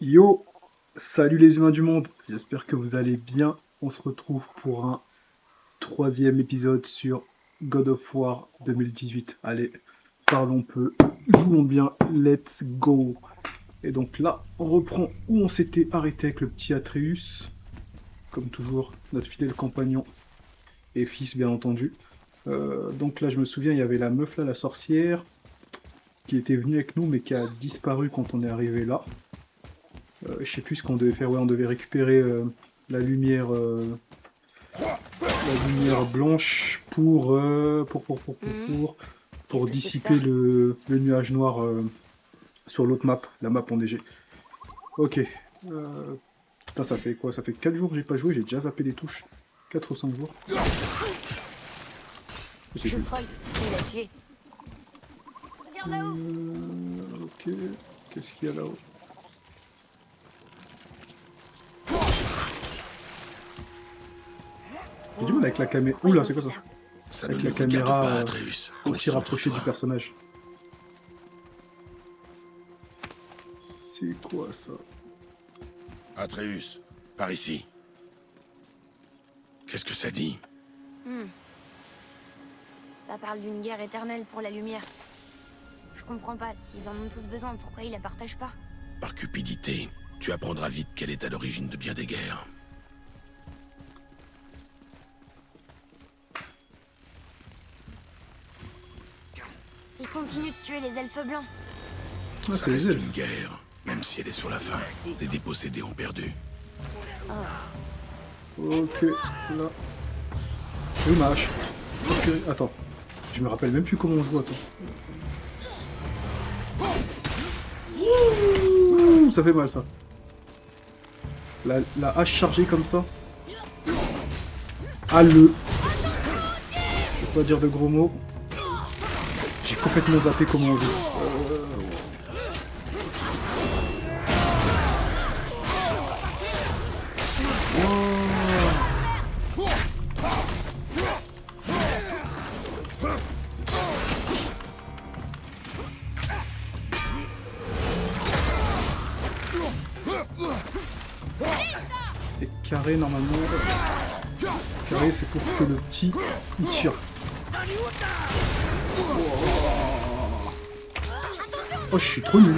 Yo, salut les humains du monde, j'espère que vous allez bien. On se retrouve pour un troisième épisode sur God of War 2018. Allez, parlons peu, jouons bien, let's go. Et donc là, on reprend où on s'était arrêté avec le petit Atreus. Comme toujours, notre fidèle compagnon et fils bien entendu. Donc là, je me souviens, il y avait la meuf là, la sorcière, qui était venue avec nous mais qui a disparu quand on est arrivé là. Je sais plus ce qu'on devait faire. Ouais, on devait récupérer la lumière, la lumière blanche Mhm. pour Qu'est-ce que c'est que dissiper ça? le nuage noir sur l'autre map, la map en DG. Ok. Putain, ça fait quoi? Ça fait 4 jours que j'ai pas joué, j'ai déjà zappé les touches. 4 ou 5 jours. J'ai Je vu. crois qu'il l'a tué. Regarde là-haut. Ok. Qu'est-ce qu'il y a là-haut? J'ai du mal avec la caméra. Pourquoi ils Oula, ont c'est quoi fait ça? ça? Ça ne Avec nous la regarde caméra pas, Atreus. aussi rapprochée du Concentre-toi. personnage. C'est quoi ça? Atreus, par ici. Qu'est-ce que ça dit? Hmm. Ça parle d'une guerre éternelle pour la lumière. Je comprends pas. S'ils en ont tous besoin, pourquoi ils la partagent pas? Par cupidité, tu apprendras vite quelle est à l'origine de bien des guerres. Ils continuent de tuer les elfes blancs. Ah, Ça c'est les reste elfes. une guerre, même si elle est sur la fin. Les dépossédés ont perdu. Ok, là. Oui, ma hache. Ok, attends. Je me rappelle même plus comment on joue, attends. Ouh, ça fait mal, ça. La hache chargée comme ça. Ah, le... Je vais pas dire de gros mots. J'ai complètement zappé comment on joue. Et carré, normalement... Carré, c'est pour que le petit, il tire. Oh, je suis trop nul.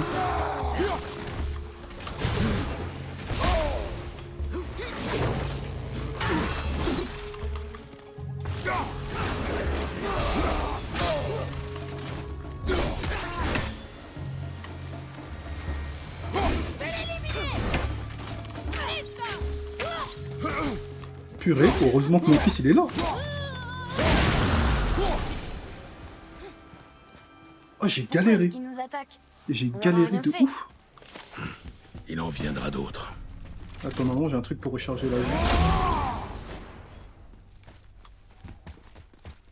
Purée, heureusement que mon fils, il est là. Oh, j'ai Pourquoi est-ce galéré. qu'ils nous attaquent? J'ai On leur a galéré rien de fait. ouf. Il en viendra d'autres. Attends, maman, j'ai un truc pour recharger la vie.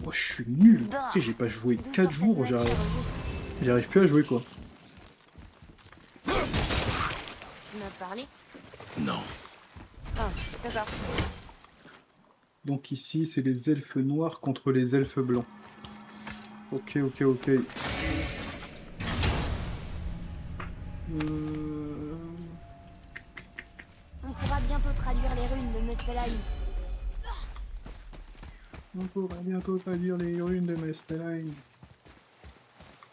Oh, je suis nul. Après, j'ai pas joué D'où 4 sort cette jours, matière, juste? j'arrive plus à jouer, quoi. Tu m'as parlé? Non. Ah, d'accord. Donc ici, c'est les elfes noirs contre les elfes blancs. Ok, ok, ok. On pourra bientôt traduire les runes de Muspelheim. On pourra bientôt traduire les ruines de Muspelheim.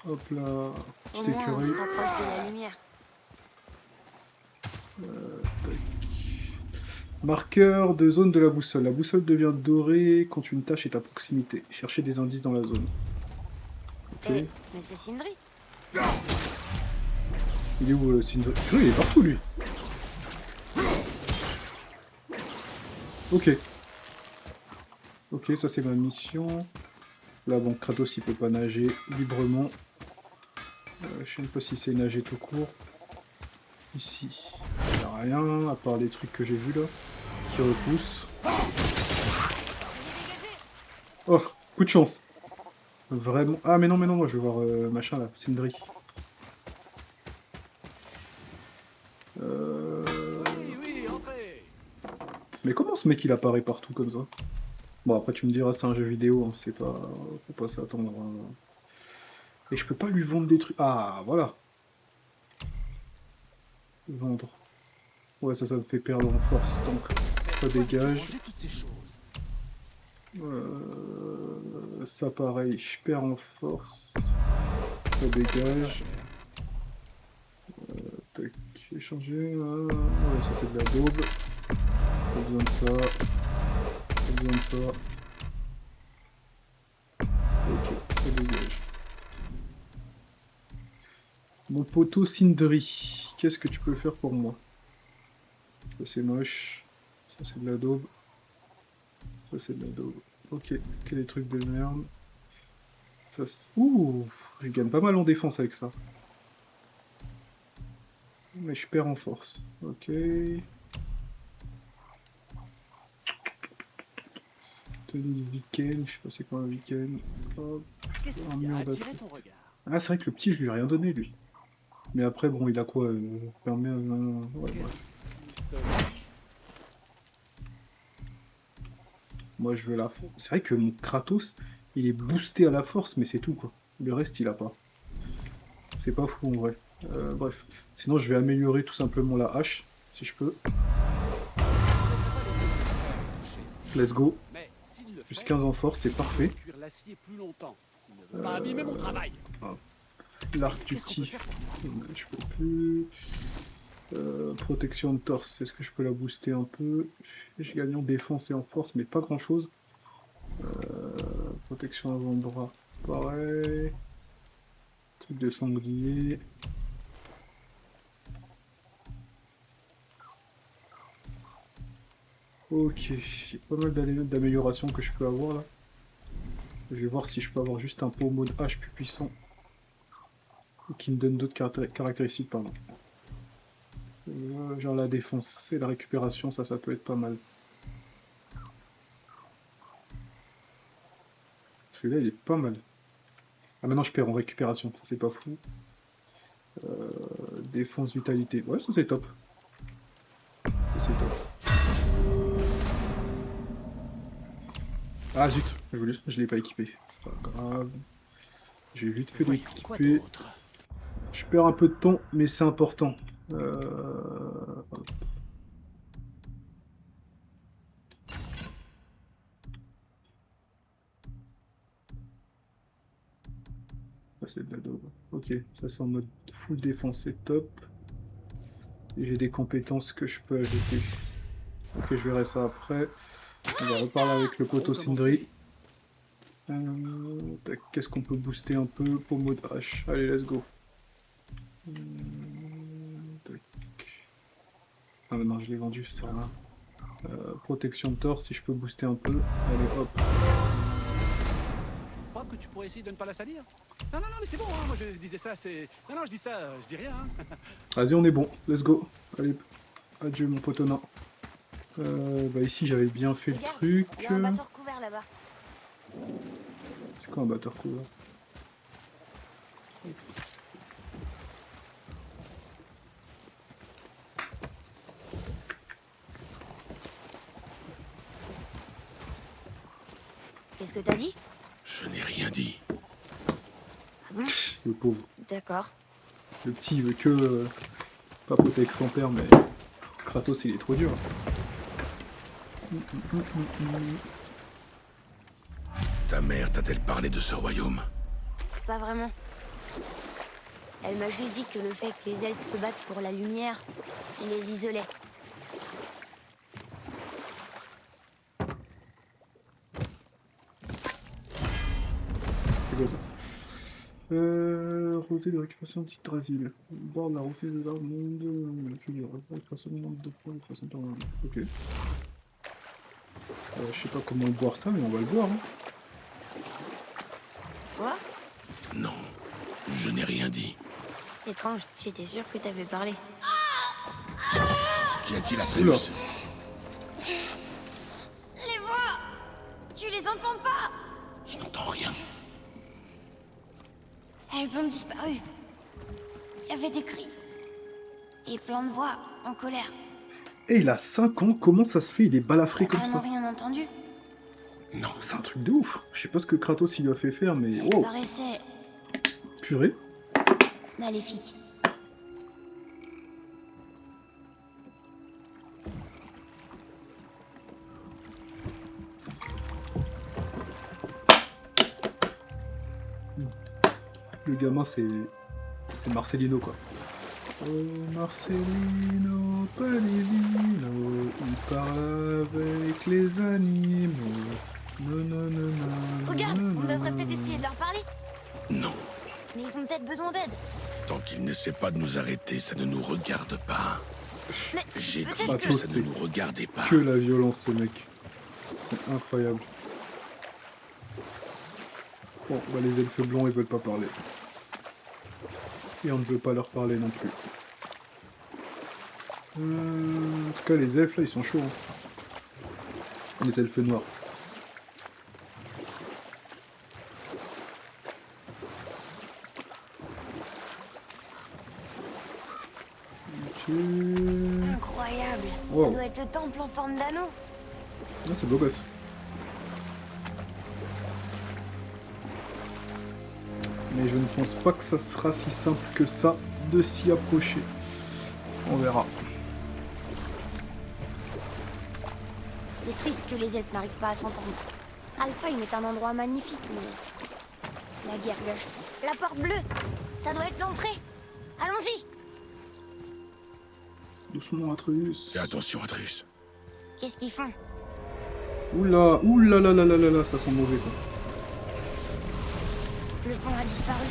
Hop là, Au petite moins, on écureuil. se rapproche de la lumière. Marqueur de zone de la boussole. La boussole devient dorée quand une tâche est à proximité. Cherchez des indices dans la zone. Ok. Eh, mais c'est Sindri. Il est où, Sindri? Oui, il est partout, lui. Ok. Ok, ça c'est ma mission. Là, bon, Kratos, il peut pas nager librement. Je sais même pas si c'est nager tout court. Ici, il n'y a rien, à part les trucs que j'ai vus là, qui repoussent. Oh, coup de chance. Vraiment. Ah, mais non, moi je veux voir machin là, Sindri. Mais comment ce mec il apparaît partout comme ça? Bon, après tu me diras, c'est un jeu vidéo, hein, c'est pas. Faut pas s'attendre. Et je peux pas lui vendre des trucs. Ah, voilà. Vendre. Ouais, ça me fait perdre en force, donc ça dégage. Toutes ces choses. Ça pareil, je perds en force. Ça dégage. Tac, échanger. Ouais, ça c'est de la daube. Pas besoin de ça. Pas besoin de ça. Ok, ça dégage. Mon poteau Sindri, qu'est-ce que tu peux faire pour moi? Ça c'est moche. Ça c'est de la daube. Ça c'est de la daube. Ok, que des trucs de merde. Ça, ouh, je gagne pas mal en défense avec ça. Mais je perds en force. Ok. Tenue de week-end, je sais pas c'est quoi un week-end. Hop. Qu'est-ce Un qui a mur attiré d'attaque. ton regard? Ah, c'est vrai que le petit, je lui ai rien donné, lui. Mais après, bon, il a quoi permet, ouais, bref. Moi, je veux la force. C'est vrai que mon Kratos, il est boosté à la force, mais c'est tout, quoi. Le reste, il a pas. C'est pas fou, en vrai. Bref. Sinon, je vais améliorer tout simplement la hache, si je peux. Let's go. Mais s'il le Plus fait, 15 en force, c'est parfait. cuire l'acier plus longtemps. S'il ne veut pas abîmer mon travail. L'arc du Qu'est-ce qu'on peut petit. faire pour toi? Je peux plus. Protection de torse, est-ce que je peux la booster un peu? Je gagne en défense et en force, mais pas grand chose. Protection avant-bras, pareil. Truc de sanglier. Ok, il y a pas mal d'améliorations que je peux avoir là. Je vais voir si je peux avoir juste un pot mode H plus puissant. Ou qui me donne d'autres caractéristiques, pardon. Genre la défense et la récupération, ça peut être pas mal. Celui-là, il est pas mal. Ah, maintenant je perds en récupération, ça c'est pas fou. Défense, vitalité. Ouais, ça c'est top. Ça c'est top. Ah zut, je l'ai pas équipé. C'est pas grave. J'ai vite fait Voyons, quoi l'équiper. d'autre? Je perds un peu de temps, mais c'est important. Ça c'est de la daube. Ok, ça c'est en mode full défense, c'est top. Et j'ai des compétences que je peux ajouter. Ok, je verrai ça après. On va reparler avec le poteau Sindri. Qu'est-ce qu'on peut booster un peu pour mode H? Allez, let's go. Tac. Ah mais non, je l'ai vendu, ça sert à rien. Protection de torse, si je peux booster un peu. Allez, hop. Je crois que tu pourrais essayer de ne pas la salir. Non, mais c'est bon, hein. Moi je disais ça, c'est... Non, je dis ça, je dis rien. Hein. Vas-y, on est bon, let's go. Allez, adieu mon potonat. Bah ici j'avais bien fait le Regarde, truc. il y a un batteur couvert là-bas. C'est quoi un batteur couvert? Qu'est-ce que t'as dit? Je n'ai rien dit. Ah bon? Le pauvre. D'accord. Le petit il veut que papoter avec son père, mais Kratos il est trop dur. Ta mère t'a-t-elle parlé de ce royaume? Pas vraiment. Elle m'a juste dit que le fait que les elfes se battent pour la lumière, il les isolait. C'est quoi ça? Rosée de récupération de Yggdrasil. Bord de la rosée de l'Armonde. Récupération de nombre de points de façon permanente. Ok. Je sais pas comment boire ça, mais on va le boire. Hein. Quoi? Non, je n'ai rien dit. Étrange, j'étais sûre que t'avais parlé. Qu'y a-t-il, Oula. Atreus? Les voix! Tu les entends pas? Je n'entends rien. Elles ont disparu. Il y avait des cris. Et plein de voix, en colère. Et il a 5 ans, comment ça se fait? Il est balafré T'as comme vraiment ça. rien entendu? Non. C'est un truc de ouf. Je sais pas ce que Kratos il lui a fait faire, mais Elle wow, paraissait purée. maléfique. Le gamin, c'est Marcelino, quoi. Oh, Marcelino Palevino, il parle avec les animaux. Non, non, non, non. Regarde, non, on non, devrait non, peut-être non. essayer de leur parler. Non. Mais ils ont peut-être besoin d'aide. Tant qu'il n'essaie pas de nous arrêter, ça ne nous regarde pas. Mais J'ai dit peut-être que que... ça ne nous regardait pas. Que la violence, ce mec. C'est incroyable. Bon, bah les elfes blancs, ils veulent pas parler. Et on ne veut pas leur parler non plus. En tout cas, les elfes, là, ils sont chauds. Hein. Les elfes noirs. Ok. Incroyable. Wow. Ça doit être le temple en forme d'anneau. Ah, c'est beau gosse. Mais je ne pense pas que ça sera si simple que ça de s'y approcher. On verra. C'est triste que les elfes n'arrivent pas à s'entendre. Alfheim est un endroit magnifique, mais... La guerre gâche. La porte bleue. Ça doit être l'entrée. Allons-y. Doucement, Atreus. Fais attention, Atreus. Qu'est-ce qu'ils font? Oula, oula là là là là là, ça sent mauvais ça. Le pont a disparu.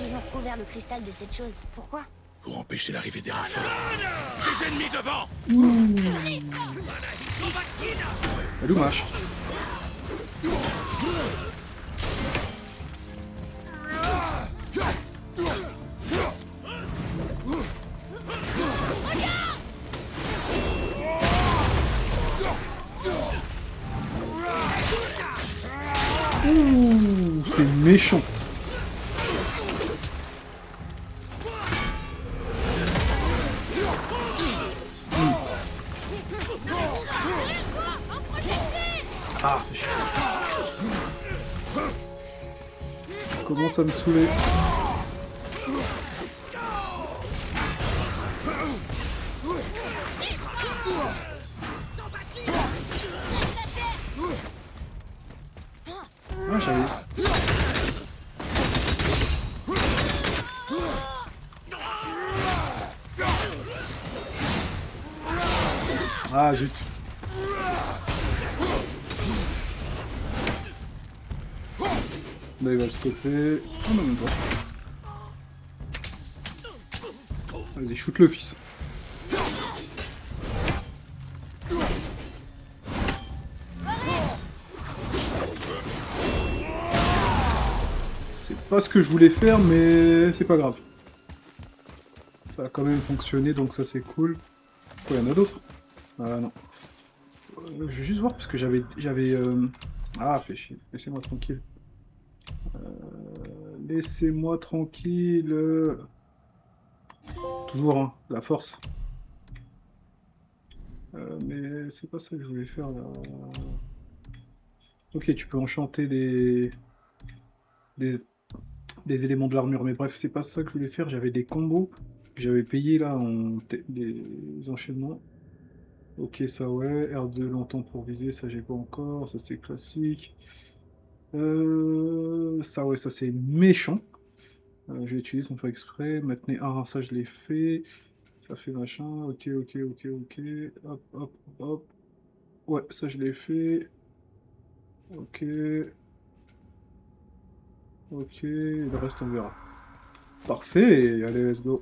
Ils ont recouvert le cristal de cette chose. Pourquoi? Pour empêcher l'arrivée des renforts. Les ennemis devant. Ah, dommage. Ouh, c'est méchant. Ah, fais chier. Commence à me saouler. Ah, j'avais... Ah, zut. Là, il va le stopper. Oh non, même pas. Vas-y, shoot le fils. C'est pas ce que je voulais faire, mais c'est pas grave. Ça a quand même fonctionné, donc ça c'est cool. Quoi, il y en a d'autres? Ah non. Je vais juste voir parce que j'avais... Ah, fait chier. Laissez-moi tranquille. Laissez-moi tranquille. Toujours, hein, la force. Mais c'est pas ça que je voulais faire là. Ok, tu peux enchanter des éléments de l'armure, mais bref, c'est pas ça que je voulais faire. J'avais des combos que j'avais payés là en des enchaînements. Ok, ça ouais. R2 longtemps pour viser, ça j'ai pas encore. Ça c'est classique. Ça ouais, ça c'est méchant. Je l'ai utilisé sans faire exprès. Maintenez un, ça je l'ai fait. Ça fait machin. Ok, ok, ok, ok. Hop, hop, hop. Ouais, ça je l'ai fait. Ok. Ok, le reste on verra. Parfait, allez, let's go.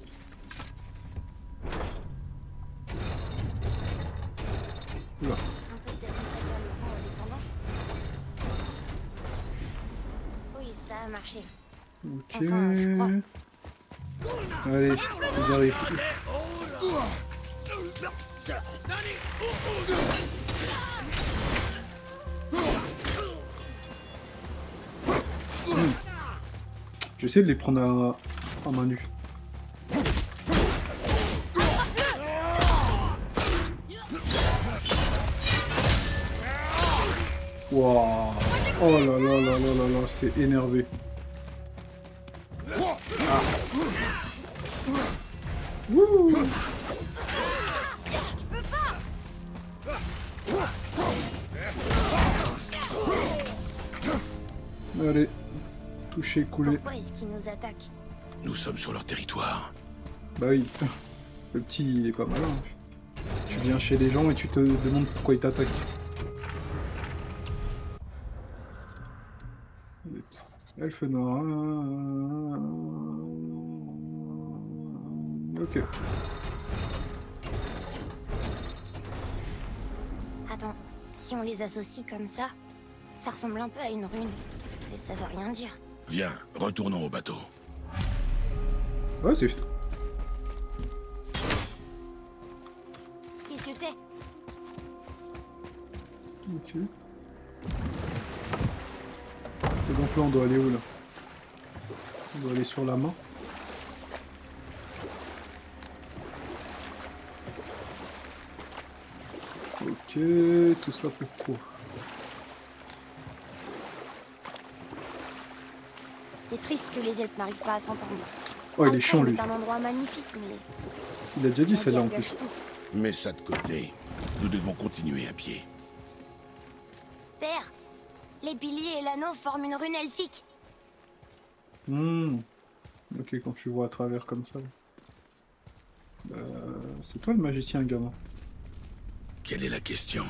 Oula. On peut peut-être rétablir le pont en descendant. Oui, ça a marché. Ok. Enfin, je crois. Allez, ils arrivent. Je vais essayer de les prendre à main nue. Waouh. Oh là là là là là là, c'est énervé. Ah. Wouh. Allez, toucher, couler. Pourquoi est-ce qu'ils nous attaquent? Nous sommes sur leur territoire. Bah oui, le petit il est pas malin. Tu viens chez les gens et tu te demandes pourquoi ils t'attaquent. Elfenor. Ok. Attends, si on les associe comme ça ressemble un peu à une rune. Et ça veut rien dire. Viens, retournons au bateau. Ouais, c'est... Qu'est-ce que c'est? Ok. Et donc là, on doit aller où, là? On doit aller sur la main. Ok, tout ça pourquoi? C'est triste que les elfes n'arrivent pas à s'entendre. Oh, il est chiant, lui. C'est un endroit magnifique, mais... Il a déjà dit la celle-là, en guerre plus. gâche tout. Mets ça de côté. Nous devons continuer à pied. Père, les piliers et l'anneau forment une rune elfique. Ok, quand tu vois à travers comme ça. C'est toi le magicien, gamin. Quelle est la question?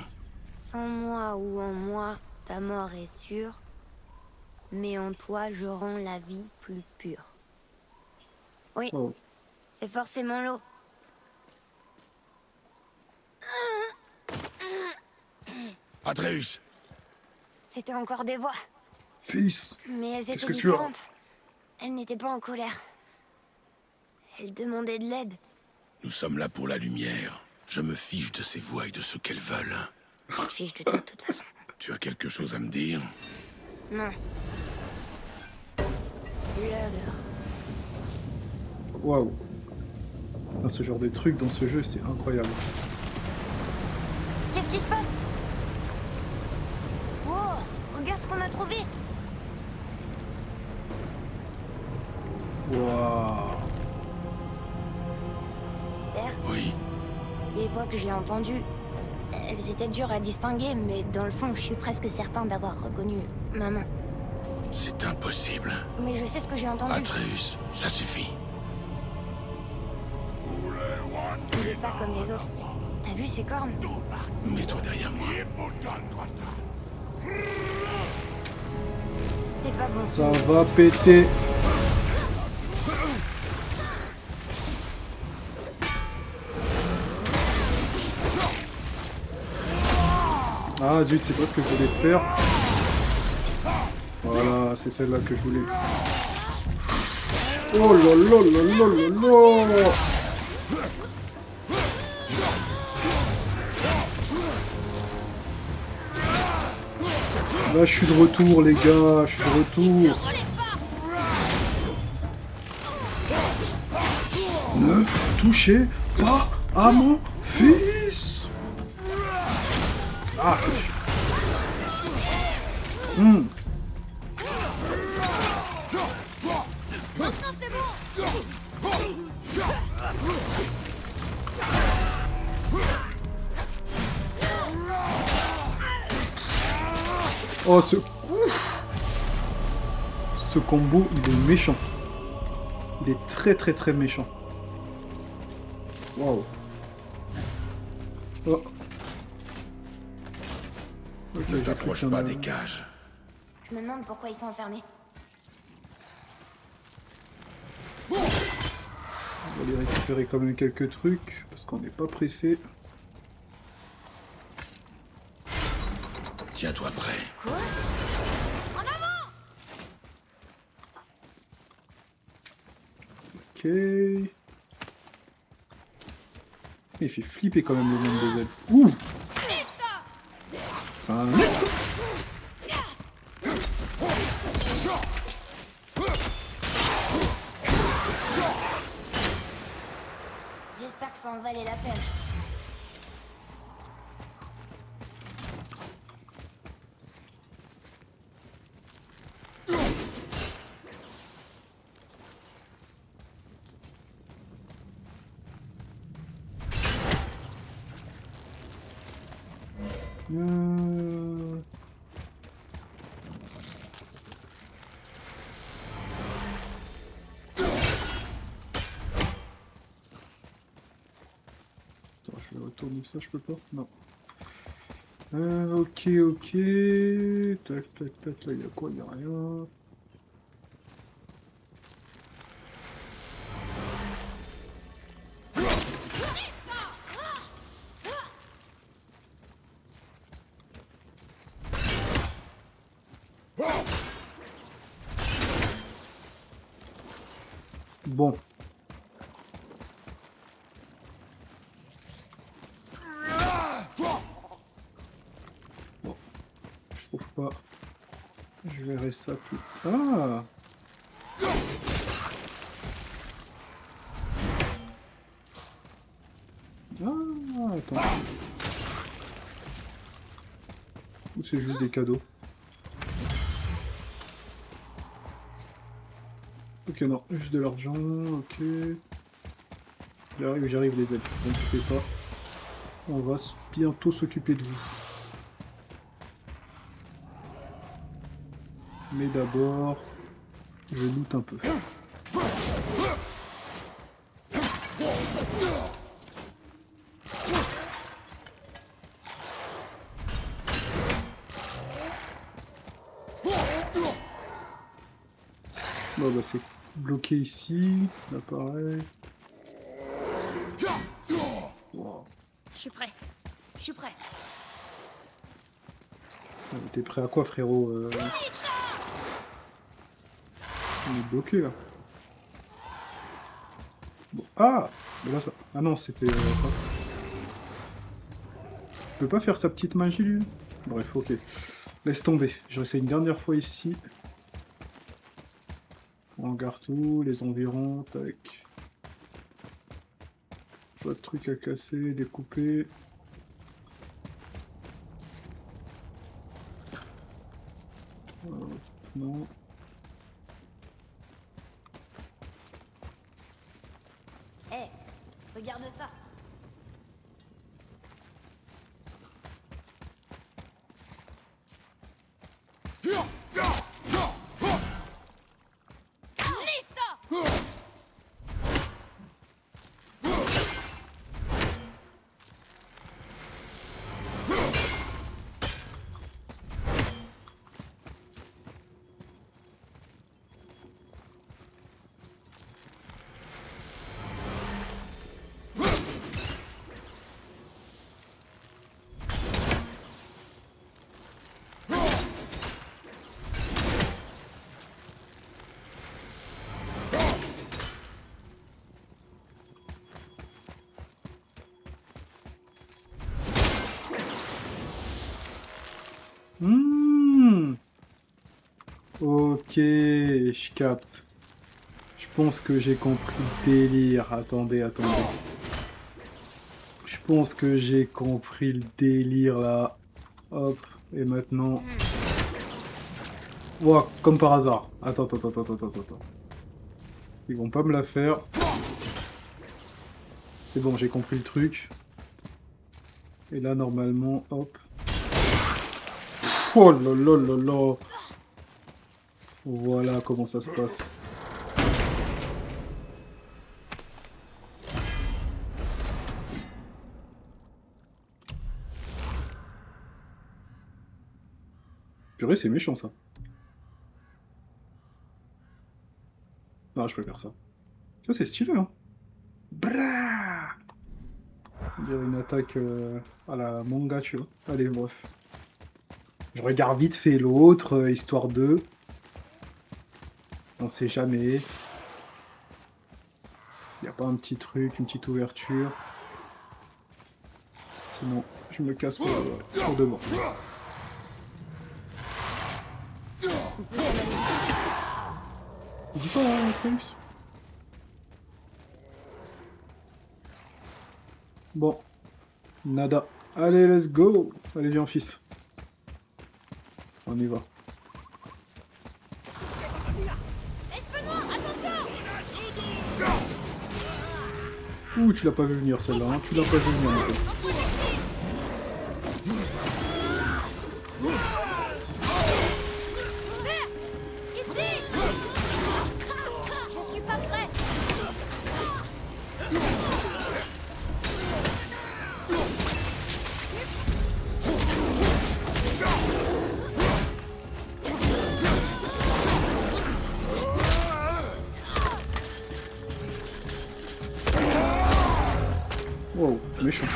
Sans moi ou en moi, ta mort est sûre. Mais en toi, je rends la vie plus pure. Oui, Oh. c'est forcément l'eau. Atreus! C'était encore des voix, Fils! mais elles Qu'est-ce étaient que tu as? différentes. Elles n'étaient pas en colère. Elles demandaient de l'aide. Nous sommes là pour la lumière. Je me fiche de ces voix et de ce qu'elles veulent. Je me fiche de tout, de toute façon. Tu as quelque chose à me dire? Non. L'odeur. Waouh! Ah, ce genre de truc dans ce jeu, c'est incroyable. Qu'est-ce qui se passe? Wow, regarde ce qu'on a trouvé. Waouh! Père, Oui? les voix que j'ai entendues, elles étaient dures à distinguer, mais dans le fond, je suis presque certain d'avoir reconnu maman. C'est impossible. Mais je sais ce que j'ai entendu. Atreus, ça suffit. Il est pas comme les autres. T'as vu ses cornes? Mets-toi derrière moi. C'est pas bon. Ça va péter! Ah zut, c'est pas ce que je voulais faire. Voilà, c'est celle-là que je voulais. Oh là là là là là là! Là, je suis de retour, les gars, je suis de retour. Ne touchez pas à mon fils. Ah. Oh, ce... Ouf. Ce combo, il est méchant. Il est très très très méchant. Waouh. Oh. Ok, Ne j'ai t'approche cru qu'il y en pas a- des cages. Je me demande pourquoi ils sont enfermés. On va aller récupérer quand même quelques trucs, parce qu'on n'est pas pressé. Tiens-toi prêt. Quoi? En avant! Ok. Il fait flipper quand même le monde des elfes. Ouh! Enfin, J'espère que ça en valait la peine. euh, Retourner ça, je peux pas? Non. Ok, ok. Tac, tac, tac. Là, il y a quoi? Il y a rien. Bon. Bon. Je trouve pas. Je verrai ça plus. Ah! Ah, attends. Ou c'est juste des cadeaux? Ok, non, juste de l'argent, ok. J'arrive les elfes, ne vous inquiétez pas. On va bientôt s'occuper de vous. Mais d'abord, je loot un peu. Bon bah c'est bloqué ici, là pareil. Wow. Je suis prêt. Je suis prêt. T'es prêt à quoi, frérot? On est bloqué là. Bon. Ah, mais là, ça... Ah non, c'était ça. Je peux pas faire sa petite magie lui? Bref, ok. Laisse tomber. Je réessaye une dernière fois ici. On regarde tout, les environs, tac. Pas de trucs à casser, découper. Non. Hé, regarde ça. Ok, je capte. Je pense que j'ai compris le délire. Attendez, attendez. Je pense que j'ai compris le délire là. Hop, et maintenant... Ouah, comme par hasard. Attends. Ils vont pas me la faire. C'est bon, j'ai compris le truc. Et là, normalement, hop. Oh là là là là. Voilà comment ça se passe. Purée, c'est méchant ça. Non, je préfère ça. Ça, c'est stylé, hein. Brrrr. On dirait une attaque à la manga, tu vois. Allez, bref. Je regarde vite fait l'autre, histoire de... On sait jamais. Il n'y a pas un petit truc, une petite ouverture. Sinon, je me casse pour devant. Il dit pas, hein, Atreus. Bon. Nada. Allez, let's go. Allez, viens, fils. On y va. Ouh, tu l'as pas vu venir celle-là, hein. Tu l'as pas vu venir. Je suis pas prêt. méchant. Je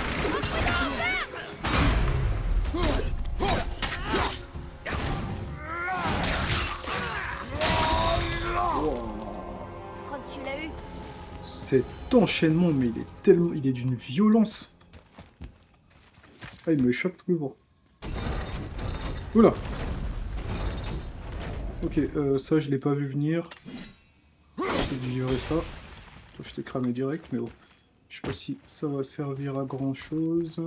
crois que tu l'as eu. Cet enchaînement, mais il est tellement... Il est d'une violence. Ah, il me choque toujours. Oula. Ok, ça, je l'ai pas vu venir. J'ai dû livrer ça. Toi, je t'ai cramé direct, mais bon. Je sais pas si ça va servir à grand chose.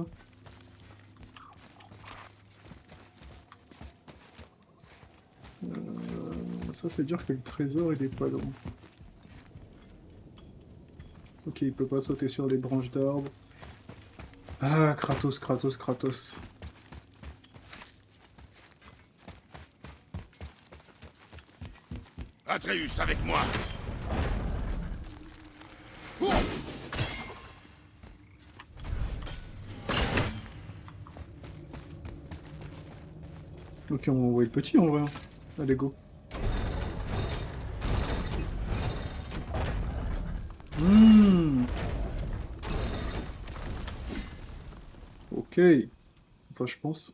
Ça, c'est dire que le trésor, il est pas loin. Ok, il peut pas sauter sur les branches d'arbres. Ah, Kratos, Kratos, Kratos. Atreus, avec moi. Ok, on va envoyer le petit en vrai. Allez, go. Ok. Enfin, je pense.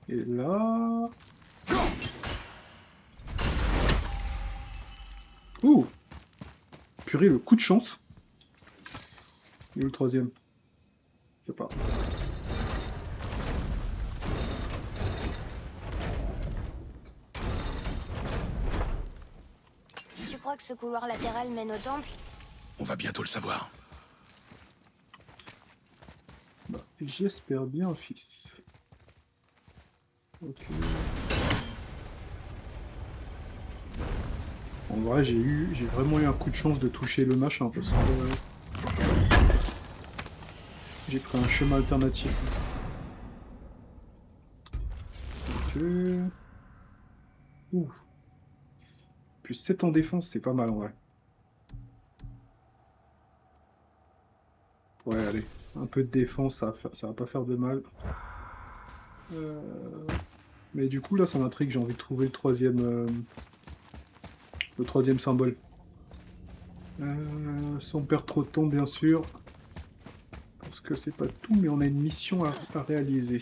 Et là... Ouh! Purée, le coup de chance. Et le troisième? Je sais pas. Tu crois que ce couloir latéral mène au temple? On va bientôt le savoir. Bah, j'espère bien, fils. Ok. En vrai, j'ai vraiment eu un coup de chance de toucher le machin, parce que... j'ai pris un chemin alternatif. Ok. Ouh. Plus 7 en défense, c'est pas mal en vrai. Ouais, allez. Un peu de défense, ça va pas faire de mal. Mais du coup, là, ça m'intrigue. J'ai envie de trouver le troisième symbole. Sans perdre trop de temps, bien sûr. Parce que c'est pas tout, mais on a une mission à réaliser.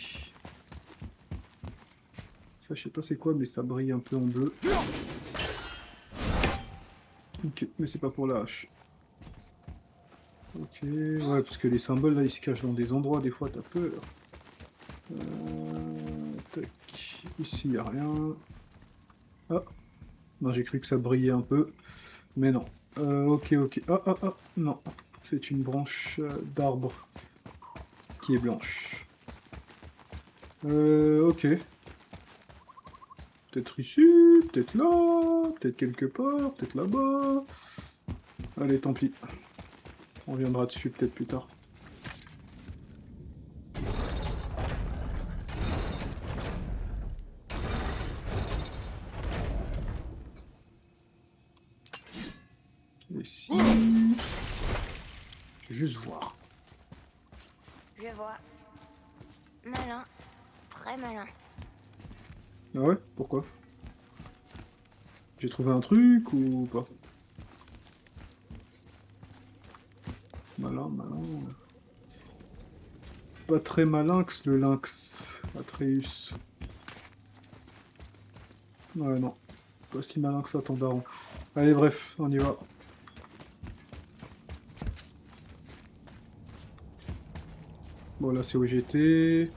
Ça, je sais pas c'est quoi, mais ça brille un peu en bleu. Ok, mais c'est pas pour la hache. Ok, ouais, parce que les symboles, là, ils se cachent dans des endroits, des fois, t'as peur. Tac, ici, il n'y a rien. Ah, non, j'ai cru que ça brillait un peu, mais non. Ok, ok. Ah, non. C'est une branche d'arbre qui est blanche. Ok. Peut-être ici, peut-être là, peut-être quelque part, peut-être là-bas. Allez, tant pis. On reviendra dessus peut-être plus tard. Ici. Je vais juste voir. Je vois. Malin. Très malin. Ah ouais? Pourquoi? J'ai trouvé un truc ou pas? Malin, malin. Pas très malinx le lynx. Atreus. Ouais, non. Pas si malin que ça, ton daron. Allez, bref, on y va. Bon, là, c'est où j'étais.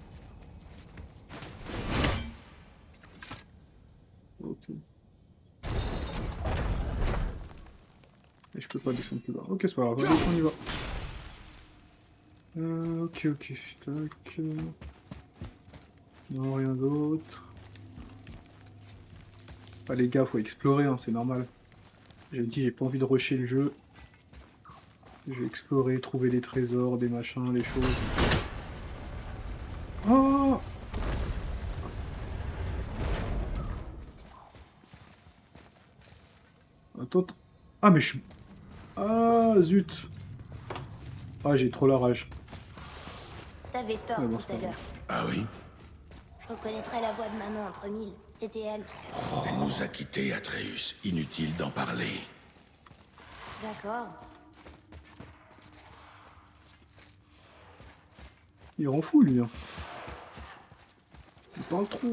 Ok. Et je peux pas descendre plus bas. Ok, c'est pas grave, allez, on y va. Ok, ok. Tac. Non, rien d'autre. Ah, les gars, faut explorer, hein, c'est normal. J'ai dit, j'ai pas envie de rusher le jeu. Je vais explorer, trouver des trésors, des machins, des choses. Oh! Attends. Ah, mais je suis... Ah, zut! Ah, j'ai trop la rage. T'avais tort Ouais, bon, tout c'est à pas l'heure. Ah oui? Je reconnaîtrais la voix de maman entre mille. C'était elle. Elle nous a quittés, Atreus. Inutile d'en parler. D'accord. Il rend fou, lui. Hein. Il parle trop.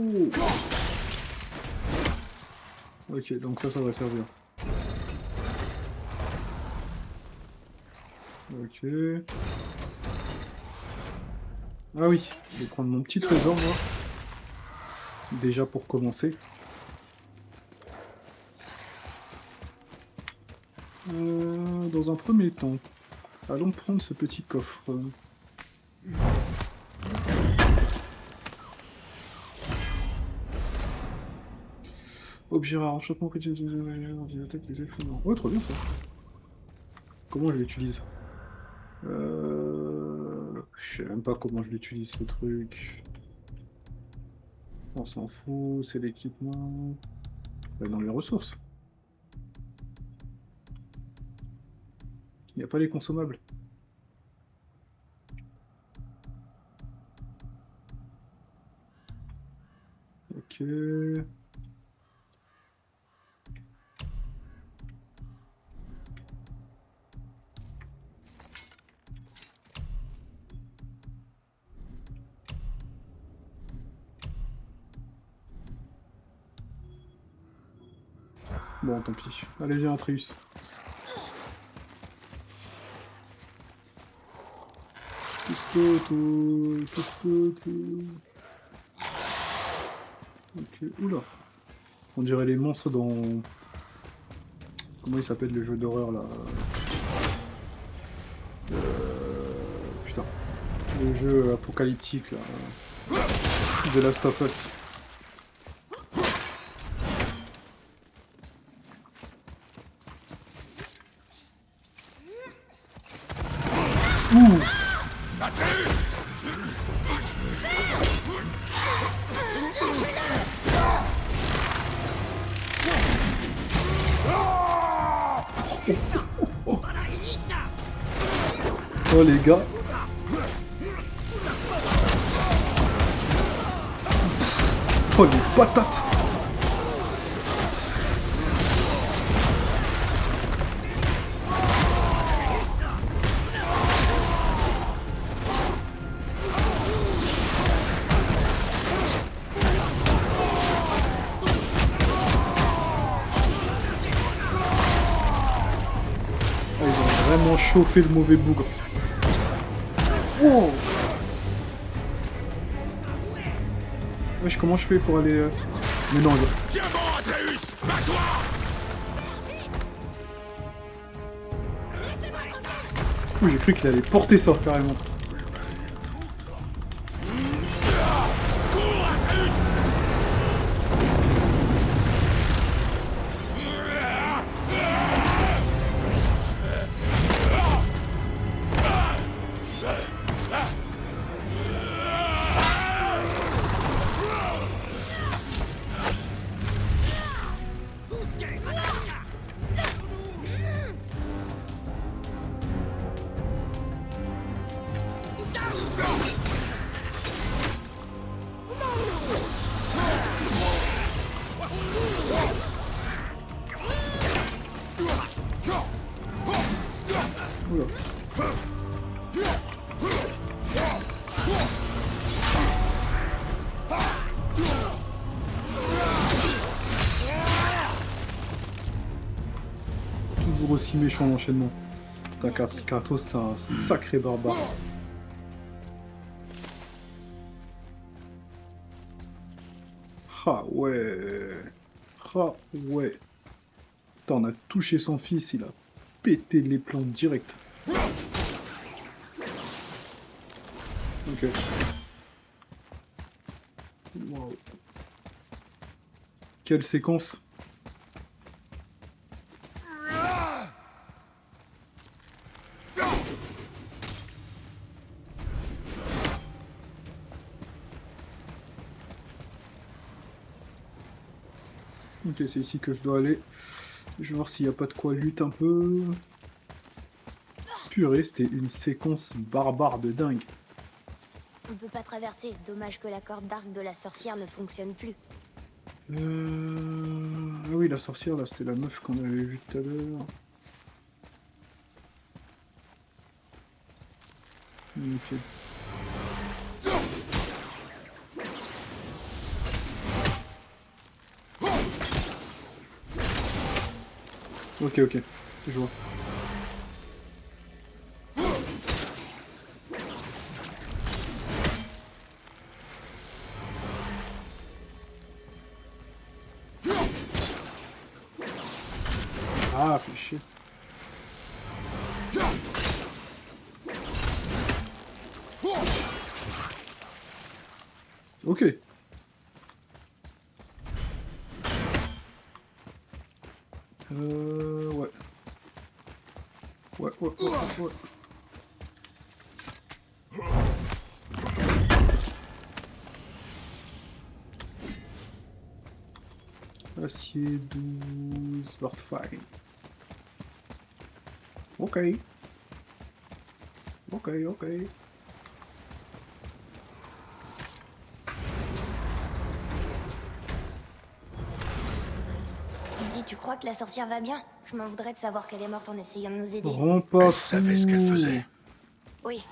Ok, donc ça va servir. Ok. Ah oui, je vais prendre mon petit trésor, moi. Déjà pour commencer. Dans un premier temps, allons prendre ce petit coffre. Objet rare, enchantement, attaque les elfes. Ouais, trop bien ça. Comment je l'utilise? Je sais même pas comment je l'utilise ce truc. On s'en fout, c'est l'équipement. Dans les ressources. Il n'y a pas les consommables. Ok. Bon, tant pis. Allez, viens, Atreus. Ok, oula. On dirait les monstres dans... Comment il s'appelle le jeu d'horreur, là? Putain. Le jeu apocalyptique, là. The Last of Us. Ouh! Atreus! Oh les gars! Oh les patates! Ils ont vraiment chauffé le mauvais bougre. Oh! Wesh, comment je fais pour aller... Mais non, là. Tiens bon, Atreus! Bats-toi! Ouh, j'ai cru qu'il allait porter ça, carrément. Oula. Toujours aussi méchant l'enchaînement. Kratos, c'est un sacré barbare. Ah ouais. Ah ouais. Putain, on a touché son fils, il a pété les plombs direct. Ok. Wow. Quelle séquence. Ok, c'est ici que je dois aller. Je vais voir s'il n'y a pas de quoi lutter un peu. Purée, c'était une séquence barbare de dingue. On peut pas traverser. Dommage que la corde d'arc de la sorcière ne fonctionne plus. Ah oui, la sorcière, là, c'était la meuf qu'on avait vue tout à l'heure. Ok. Ok, ok, je vois. Ah, fait chier. Ok. Ouais. Ouais. Acier 12, Lord Fine. Ok. Ok. Dis, tu crois que la sorcière va bien? Je m'en voudrais de savoir qu'elle est morte en essayant de nous aider. Rends pas Elle savait ce qu'elle fou. faisait. Oui,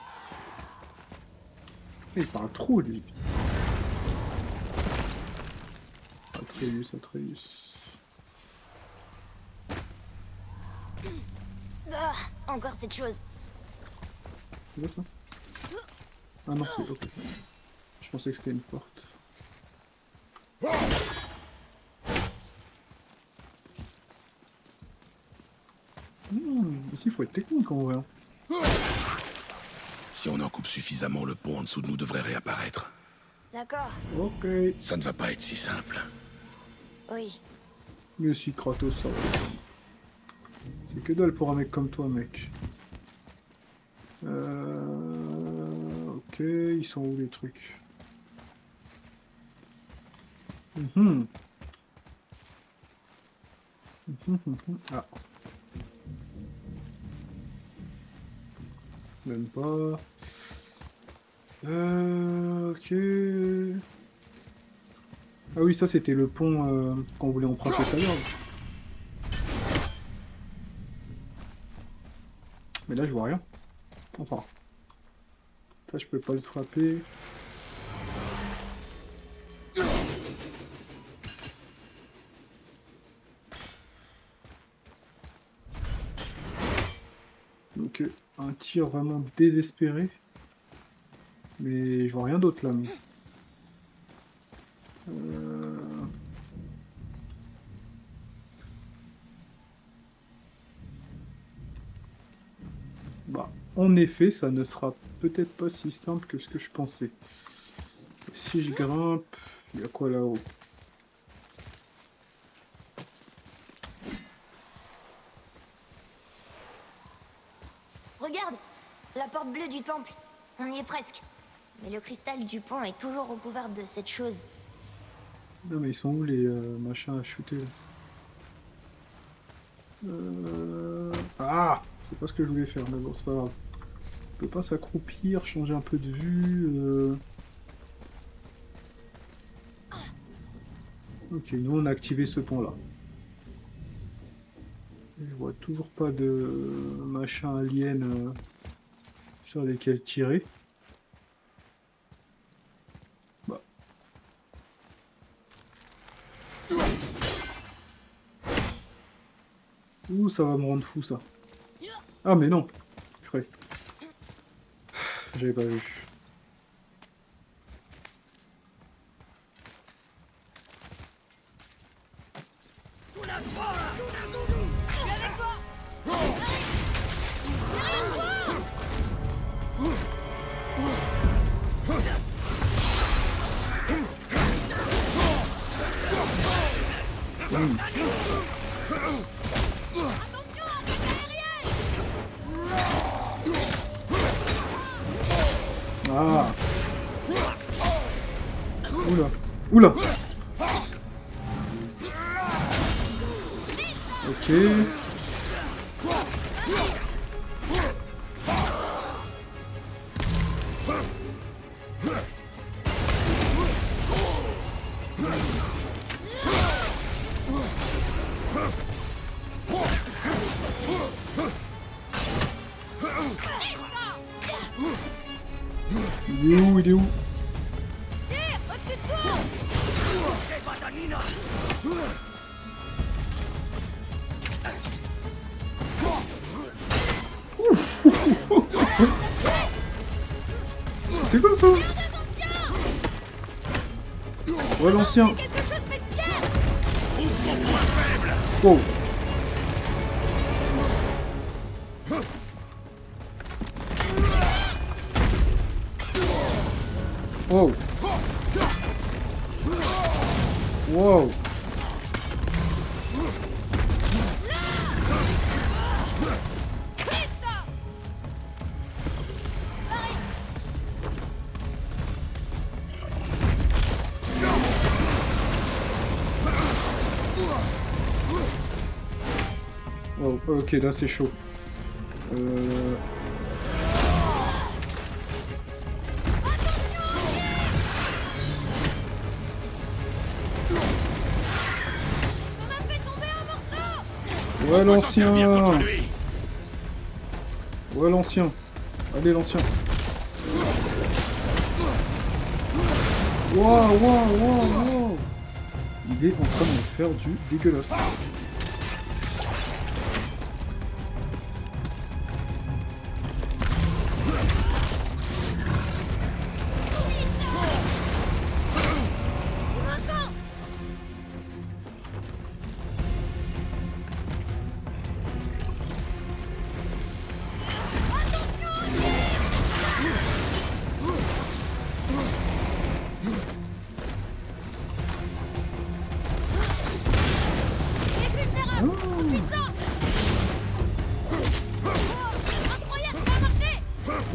Il parle trop, lui. Atreus. ah, encore cette chose. C'est quoi ça? Ah non, c'est ok. Je pensais que c'était une porte. Ici, il faut être technique en vrai. Si on en coupe suffisamment, le pont en dessous de nous devrait réapparaître. D'accord, Ok. Ça ne va pas être si simple. oui. Mais si Kratos, ça va. C'est que dalle pour un mec comme toi, mec. Ok, ils sont où les trucs? Ah. Même pas. Ok. Ah oui, ça c'était le pont qu'on voulait emprunter tout à l'heure. Mais là je vois rien. Enfin. Ça je peux pas le frapper. Donc un tir vraiment désespéré. Mais je vois rien d'autre là. Mais... Bah, en effet, ça ne sera peut-être pas si simple que ce que je pensais. Si je grimpe, il y a quoi là-haut? Regarde, la porte bleue du temple. On y est presque. Mais le cristal du pont est toujours recouvert de cette chose. Non mais ils sont où les machins à shooter là? Ah! C'est pas ce que je voulais faire, mais bon, c'est pas grave. On peut pas s'accroupir, changer un peu de vue. Ok, nous on a activé ce pont là. Je vois toujours pas de machin alien sur lesquels tirer. Bah. Ouh, ça va me rendre fou ça. Ah mais non. Purée. J'avais pas vu. Ah. Oula. Oula. Ok. Il est où? Il est où? Tire, au-dessus de toi. C'est quoi ça? Ouais, l'ancien. Quelque chose fait de pierre. Wow. Wow. Wow. Oh, ok, là c'est chaud. Ouais, l'ancien. Ouais, l'ancien. Allez, l'ancien. Waouh, waouh, waouh, waouh. Il est en train de me faire du dégueulasse.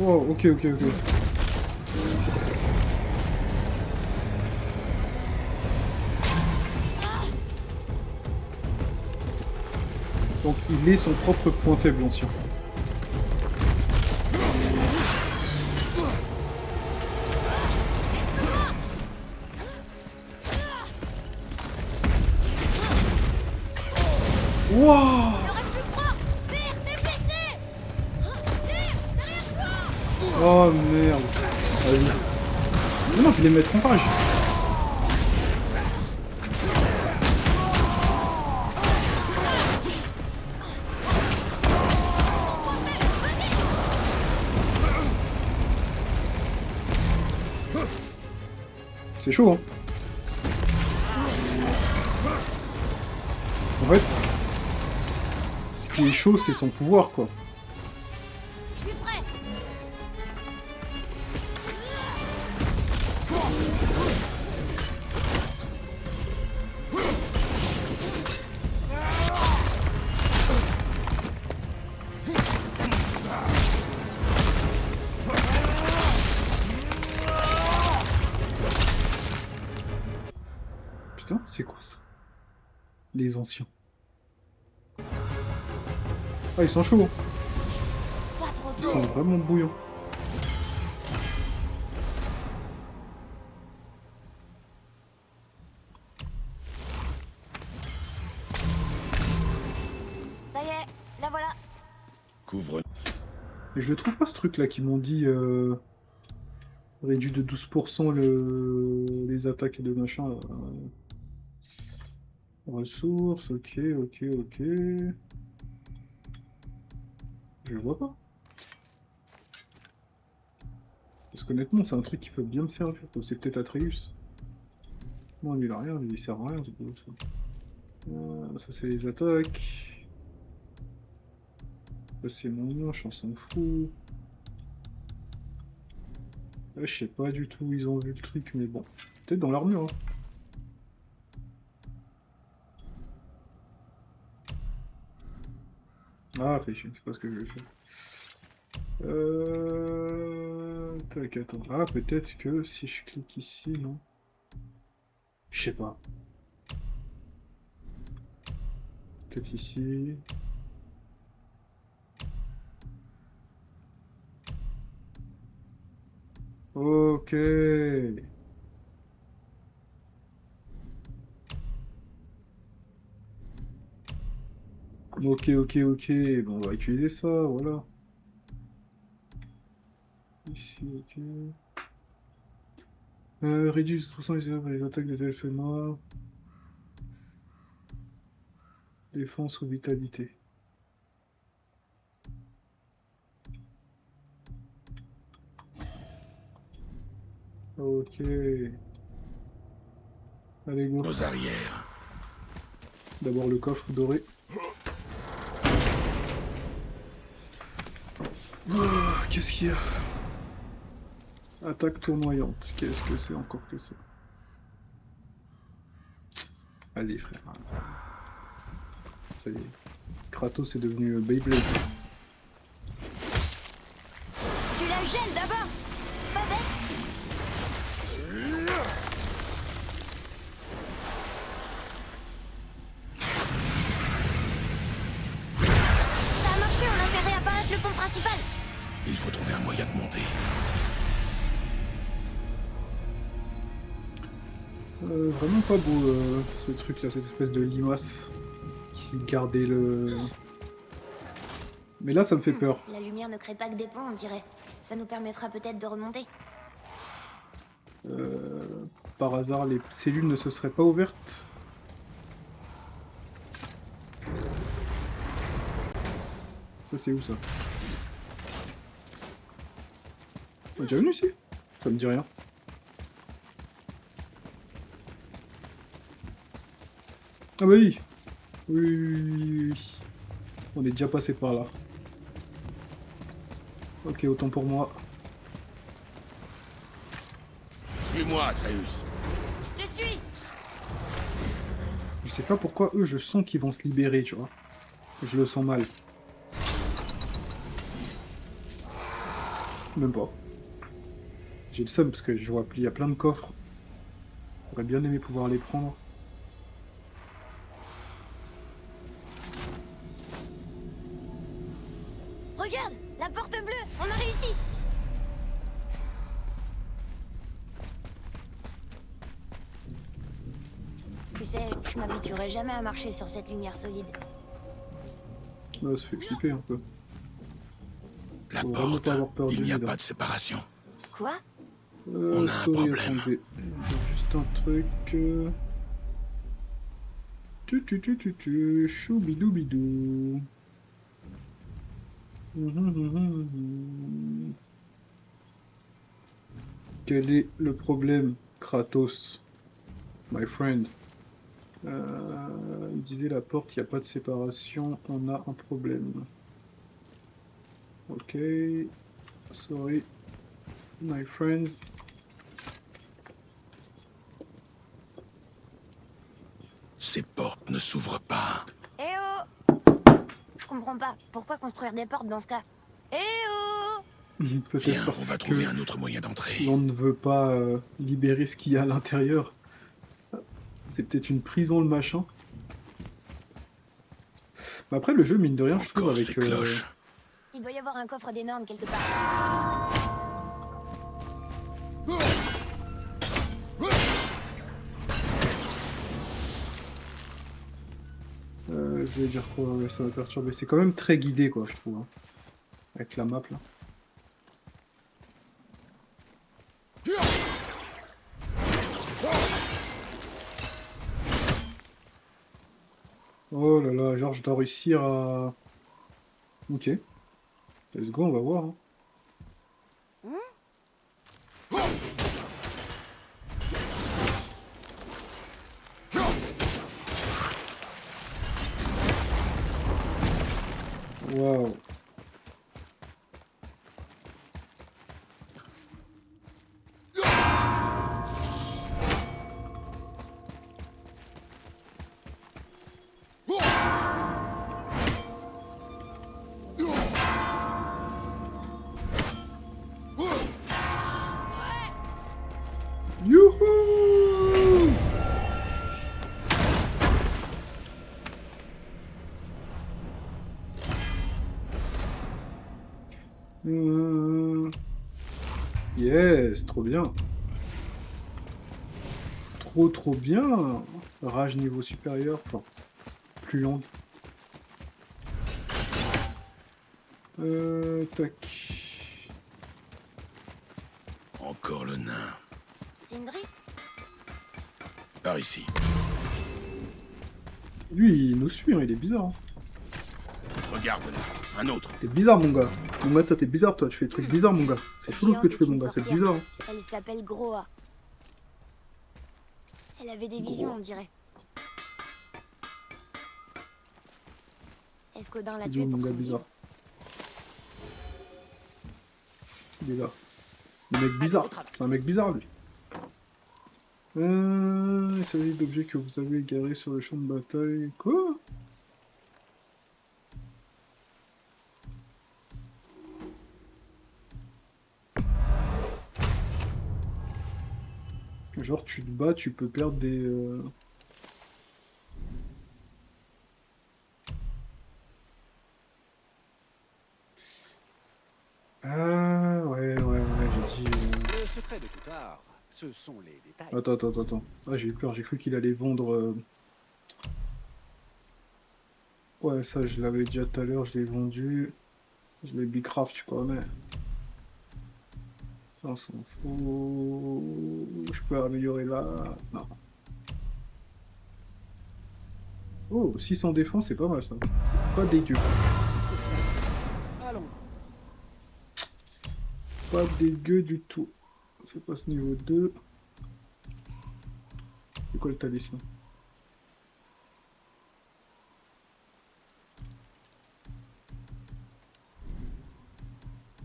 Wow, ok, ok, ok. Donc il est son propre point faible, l'ancien. Wow. Oh merde. Allez. Mais non, je vais les mettre en rage. C'est chaud, hein. En fait, ce qui est chaud, c'est son pouvoir, quoi. Je suis prêt. Putain, c'est quoi ça? Les anciens. Ah, ils sont chauds, hein. Pas trop Ils tôt. sont vraiment bouillants. Ça y est, la voilà. Couvre. Mais je le trouve pas, ce truc-là, qui m'ont dit... réduit de 12% les attaques de machin. Là. Ressources, ok, ok, ok. Je vois pas. Parce qu'honnêtement, c'est un truc qui peut bien me servir. C'est peut-être Atreus. Non, lui, il a rien, lui, il sert à rien. Ça, c'est les attaques. Ça, c'est mon manche, on s'en fout. Là, je sais pas du tout où ils ont vu le truc, mais bon. Peut-être dans l'armure, hein. Ah, fait chier, c'est pas ce que je vais faire. Tac, attends. Ah, peut-être que si je clique ici, non? Je sais pas. Peut-être ici. Ok. Ok, ok, ok. Bon, on va utiliser ça, voilà. Ici, ok. Réduit de 10% les attaques des elfes noirs. Défense ou vitalité. Ok. Allez, go. Nos arrières. D'abord le coffre doré. Qu'est-ce qu'il y a? Attaque tournoyante. Qu'est-ce que c'est encore que ça? Vas-y, frère. Ça y est. Kratos est devenu Beyblade. Tu la gèles d'abord. Pas bête. Ça a marché, on a fait réapparaître le pont principal. Il faut trouver un moyen de monter. Vraiment pas beau ce truc là, cette espèce de limace qui gardait le... Mais là ça me fait peur. La lumière ne crée pas que des ponts, on dirait. Ça nous permettra peut-être de remonter. Par hasard les cellules ne se seraient pas ouvertes? Ça c'est où ça? On est déjà venu ici? Ça me dit rien. Ah bah oui. Oui, oui, oui, oui. On est déjà passé par là. Ok, autant pour moi. Suis-moi, Atreus. Je te suis. Je sais pas pourquoi eux, je sens qu'ils vont se libérer, tu vois. Je le sens mal. Même pas. J'ai le seum parce que je vois qu'il y a plein de coffres. J'aurais bien aimé pouvoir les prendre. Regarde, la porte bleue, on a réussi. Tu sais, je m'habituerai jamais à marcher sur cette lumière solide. Là, ça fait flipper un peu. La Faut vraiment porte. pas avoir peur Il du n'y a vide, pas hein. de séparation. Quoi? On a un sorry, problème. attendez. Juste un truc. Choubidoubidou. Quel est le problème, Kratos, my friend? Il disait la porte, il n'y a pas de séparation, on a un problème. Ok. Sorry, my friends. Ces portes ne s'ouvrent pas. Eh oh! Je comprends pas. Pourquoi construire des portes dans ce cas? Eh oh! Peut-être Viens, on parce va trouver que un autre moyen d'entrer. l'on ne veut pas libérer ce qu'il y a à l'intérieur. C'est peut-être une prison, le machin. Mais après, le jeu, mine de rien, je trouve, Encore avec... ces cloches. Il doit y avoir un coffre des normes quelque part. Je vais dire quoi, ouais, ça va perturber. C'est quand même très guidé, quoi, je trouve. Hein. Avec la map, là. Oh là là, genre je dois réussir à... Ok. Let's go, on va voir. Hein. Waouh. Youhou! Yes, trop bien. Trop bien. Rage niveau supérieur, enfin, plus longue. Tac. Encore le nain. Sindri? Par ici. Lui, il nous suit, hein, il est bizarre. Hein. Regarde là, un autre. T'es bizarre, mon gars. Mon gars, toi, t'es bizarre, toi. Tu fais des trucs bizarres, mon gars. C'est chelou ce que tu fais, mon gars. C'est bizarre. Hein. Elle s'appelle Groa. Elle avait des visions, on dirait. Est-ce qu'Odin l'a C'est tué mon pour gars son bizarre. livre? Il est là. Le mec bizarre. C'est un mec bizarre, lui. Il s'agit d'objets que vous avez égarés sur le champ de bataille. Quoi? Genre, tu te bats, tu peux perdre des... Ah, ouais, j'ai dit... Le secret de tout art, ce sont les détails. Attends. Ah, j'ai eu peur, j'ai cru qu'il allait vendre... Ouais, ça, je l'avais déjà tout à l'heure, je l'ai vendu. Je l'ai bicraft, tu connais. Ça, on s'en fout. Je peux améliorer là. Non. Oh, 600 défense, c'est pas mal, ça. C'est pas dégueu. Allons. Pas dégueu du tout. C'est pas ce niveau 2. C'est quoi le talisman?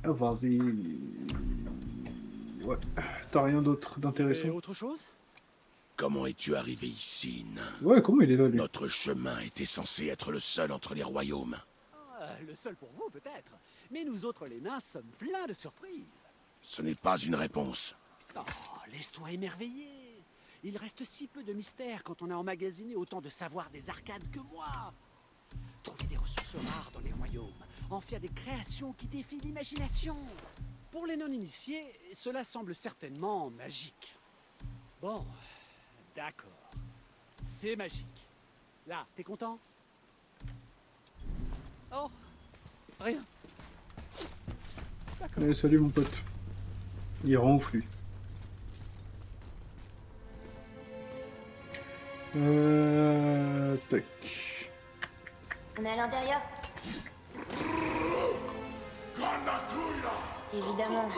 Ah, vas-y. Ouais. T'as rien d'autre Et d'intéressant? autre chose? Comment es-tu arrivé ici, nain? Ouais, comment il est là, lui? Notre chemin était censé être le seul entre les royaumes. Le seul pour vous, peut-être. Mais nous autres, les nains, sommes pleins de surprises. Ce n'est pas une réponse. Oh, laisse-toi émerveiller. Il reste si peu de mystère quand on a emmagasiné autant de savoir des arcanes que moi. Trouver des ressources rares dans les royaumes, en faire des créations qui défient l'imagination. Pour les non-initiés, cela semble certainement magique. Bon, d'accord. C'est magique. Là, t'es content? Oh, rien. D'accord. Allez, salut mon pote. Il ronfle lui. Tac. On est à l'intérieur? Évidemment.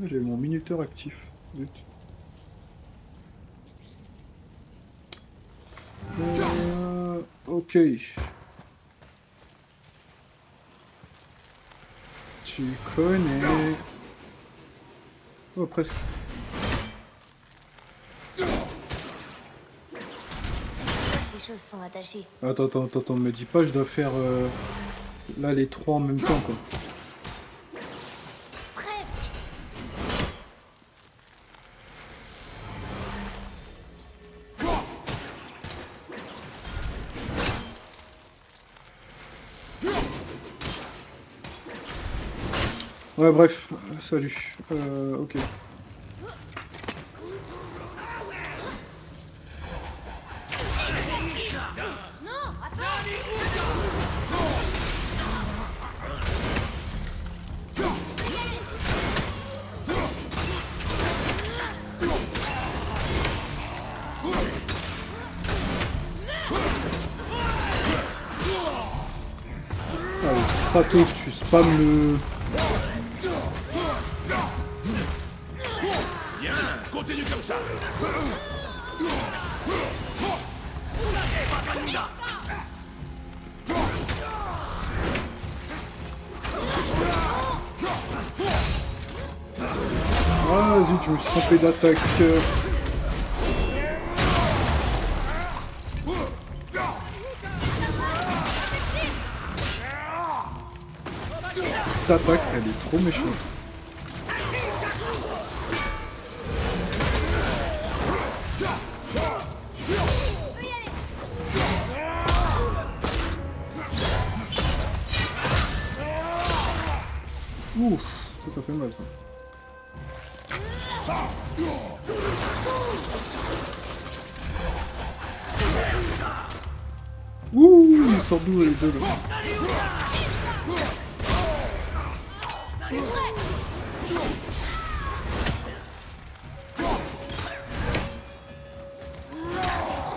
J'ai mon minuteur actif. Zut. Ok. Tu connais. Oh, presque. Ces choses sont attachées. Attends, me dis pas, je dois faire là les trois en même temps quoi. Presque. Ouais, bref, salut. Ok. Allez, Stratos, tu spams le... Bien, continue comme ça. Ah zut, je me suis trompé d'attaque. Cette attaque, elle est trop méchante. Ouf, ça fait mal ça. Ouh, ils sortent d'où les deux là?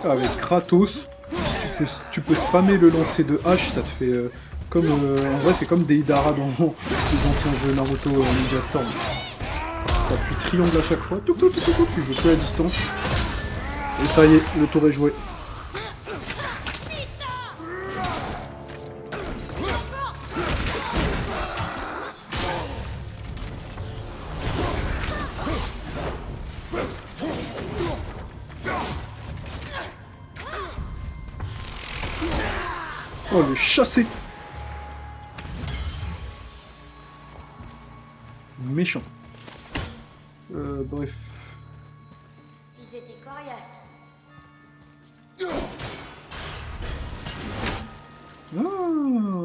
Avec Kratos, tu peux spammer le lancer de hache, ça te fait comme... en vrai, c'est comme des Hidara dans les anciens jeux Naruto Ninja Storm. T'appuies triangle à chaque fois, tu joues que à distance. Et ça y est, le tour est joué. Oh, le chassé! Méchant. Bref. Ils étaient coriaces. Ah,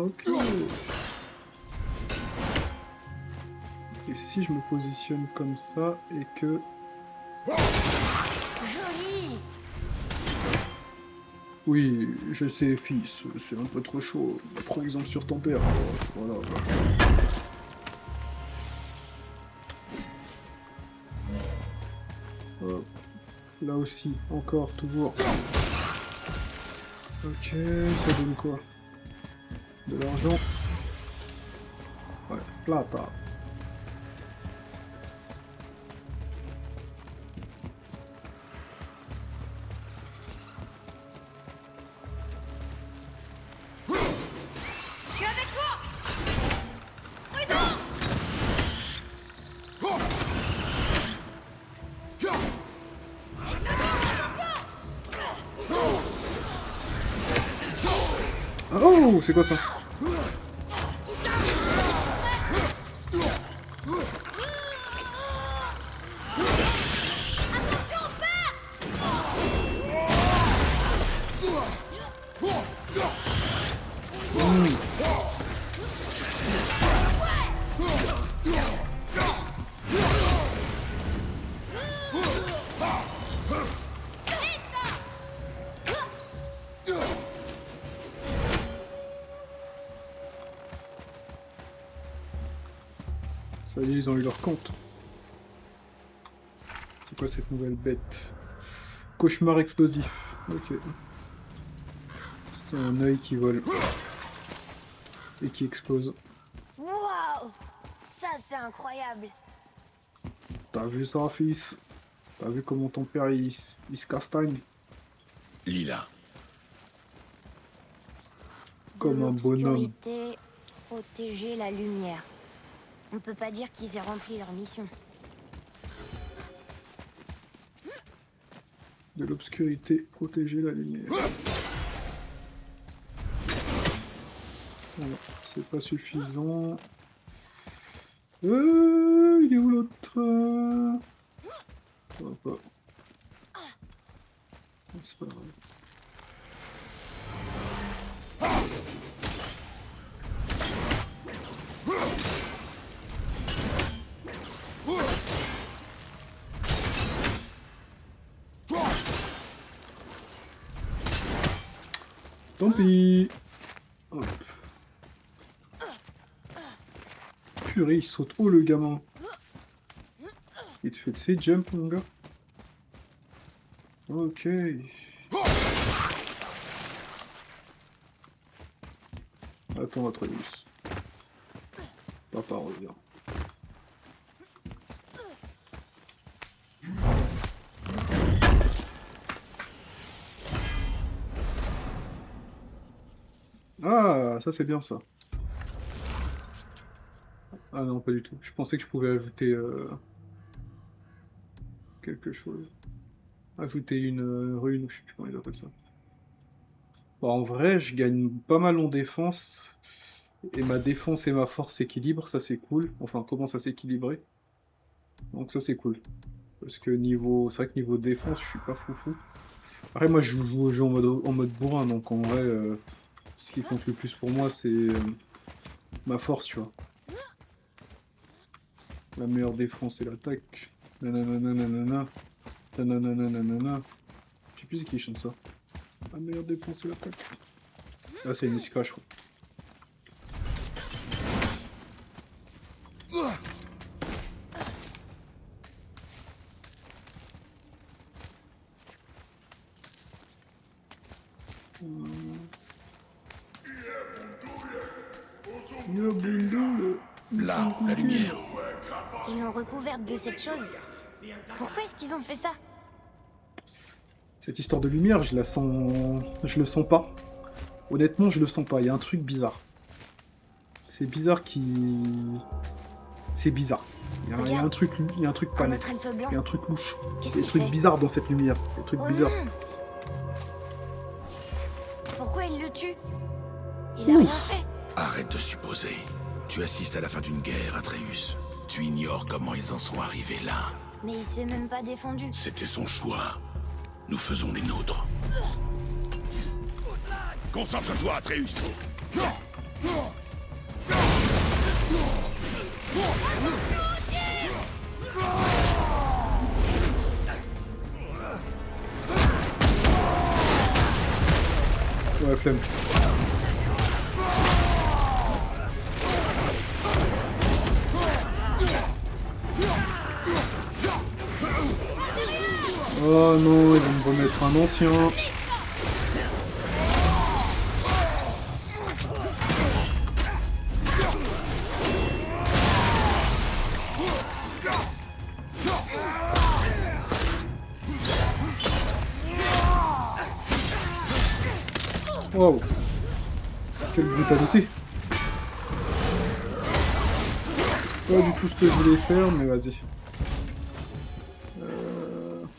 ok. Et si je me positionne comme ça et que... Joli. Oui, je sais, fils, c'est un peu trop chaud. Prends exemple sur ton père. Voilà. Hop. Là aussi, encore, toujours. Ok, ça donne quoi? De l'argent. Ouais, plata. Je suis avec toi. Prudent. Oh, c'est quoi ça? Ça y est, ils ont eu leur compte. C'est quoi cette nouvelle bête? Cauchemar explosif. Ok. C'est un œil qui vole. Et qui explose. Waouh. Ça, c'est incroyable. T'as vu ça, fils? T'as vu comment ton père il se castagne? Lila, Comme un bonhomme. L'obscurité, protéger la lumière. On peut pas dire qu'ils aient rempli leur mission. De l'obscurité, protéger la lumière. Voilà, c'est pas suffisant. Il est où l'autre? Hop. C'est pas grave. Tant pis. Hop. Purée, il saute haut le gamin. Il te fait de ces jumps, mon gars. Ok. Attends, Atreus. Papa revient. Ah, ça c'est bien ça. Ah non, pas du tout. Je pensais que je pouvais ajouter quelque chose. Ajouter une rune, ou je sais plus comment ils appellent ça. Bon, en vrai, je gagne pas mal en défense. Et ma défense et ma force s'équilibrent, ça c'est cool. Enfin, commence à s'équilibrer. Donc ça c'est cool. Parce que niveau... C'est vrai que niveau défense, je suis pas foufou. Après, moi je joue au jeu en mode bourrin, donc en vrai, ce qui compte le plus pour moi, c'est ma force, tu vois. La meilleure défense, c'est l'attaque. Nanana, nanana. Nanana, nanana. Je sais plus qui chante ça. La meilleure défense, c'est l'attaque. Là, c'est une Iska, je crois. Là, la lumière. Ils l'ont recouverte de cette chose. Pourquoi est-ce qu'ils ont fait ça? Cette histoire de lumière, je la sens... Je le sens pas. Honnêtement, je le sens pas. Il y a un truc bizarre. C'est bizarre qui... C'est bizarre. Il y a un truc pas Un net. autre elfe blanc. Il y a un truc louche. Qu'est-ce Il y a des qu'il trucs fait? bizarres dans cette lumière. Des trucs Oh bizarres. non! Pourquoi il le tue? Il a rien fait. Arrête de supposer. Tu assistes à la fin d'une guerre, Atreus. Tu ignores comment ils en sont arrivés là. Mais il s'est même pas défendu. C'était son choix. Nous faisons les nôtres. Concentre-toi, Atreus. Ouais, flemme. Oh non, ils vont me remettre un ancien. Wow. Quelle brutalité. Pas du tout ce que je voulais faire, mais vas-y.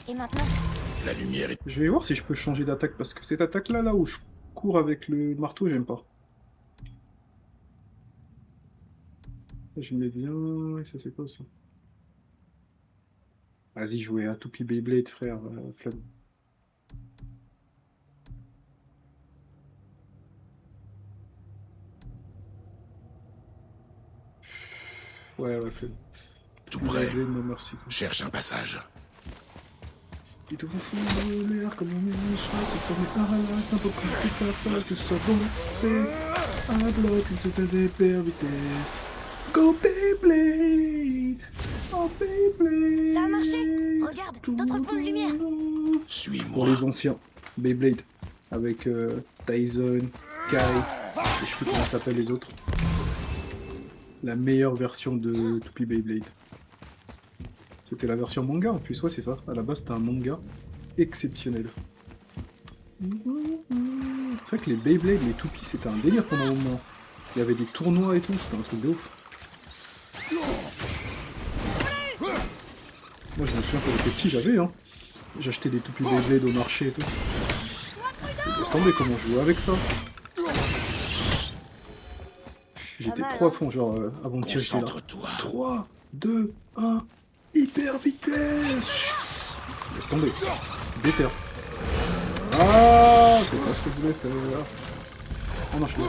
Et maintenant? La lumière est... Je vais voir si je peux changer d'attaque, parce que cette attaque-là, là où je cours avec le marteau, j'aime pas. Je mets bien... Et ça, c'est quoi, ça? Vas-y, jouer à Toupie Beyblade, frère, flemme. Ouais, flemme. tout près. Beyblade, non merci. Cherche un passage. Il te faut fouiller l'air comme on est c'est formé par là, c'est un peu plus capable que ce soit bon. C'est un bloc, une certaine épée en vitesse. Go Beyblade! Oh Beyblade! Ça a marché! Regarde, d'autres points de lumière! Pour Suis-moi. les anciens, Beyblade. Avec Tyson, Kai, et je sais plus comment s'appellent les autres. La meilleure version de Toupie Beyblade. C'était la version manga en plus, ouais c'est ça. À la base c'était un manga exceptionnel. C'est vrai que les Beyblade, les toupies, c'était un délire pendant un moment. Il y avait des tournois et tout, c'était un truc de ouf. Moi je me souviens quand j'étais petit, j'avais hein. J'achetais des toupies Beyblade au marché et tout. Laisse tomber comment je jouais avec ça. J'étais trop à fond, genre avant de tirer, j'étais là. Concentre-toi. 3, 2, 1, hyper vitesse. Laisse tomber. Déter. Ah, c'est pas ce que je voulais faire. Oh non, je suis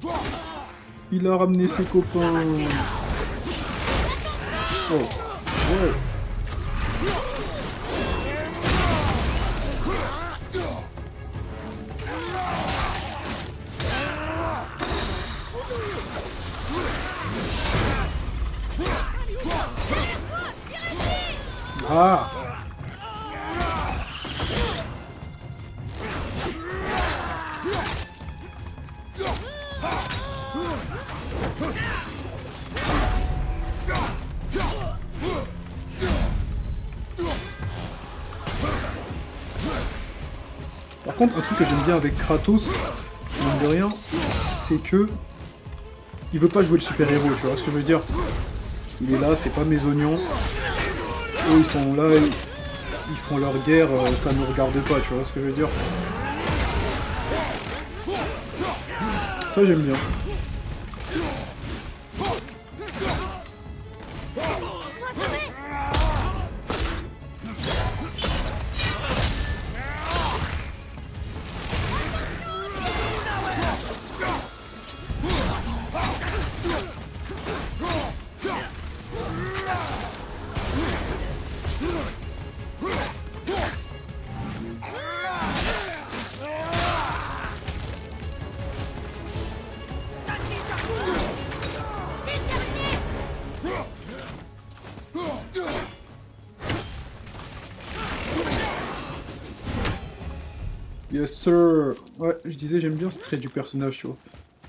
là. Il a ramené ses copains. Oh, ouais. Ah! Par contre, un truc que j'aime bien avec Kratos, mine de rien, c'est que il veut pas jouer le super-héros, tu vois ce que je veux dire? Il est là, c'est pas mes oignons. Eux ils sont là, ils font leur guerre, ça ne nous regarde pas, tu vois ce que je veux dire? Ça j'aime bien. Yes sir. Ouais, je disais j'aime bien ce trait du personnage, tu vois.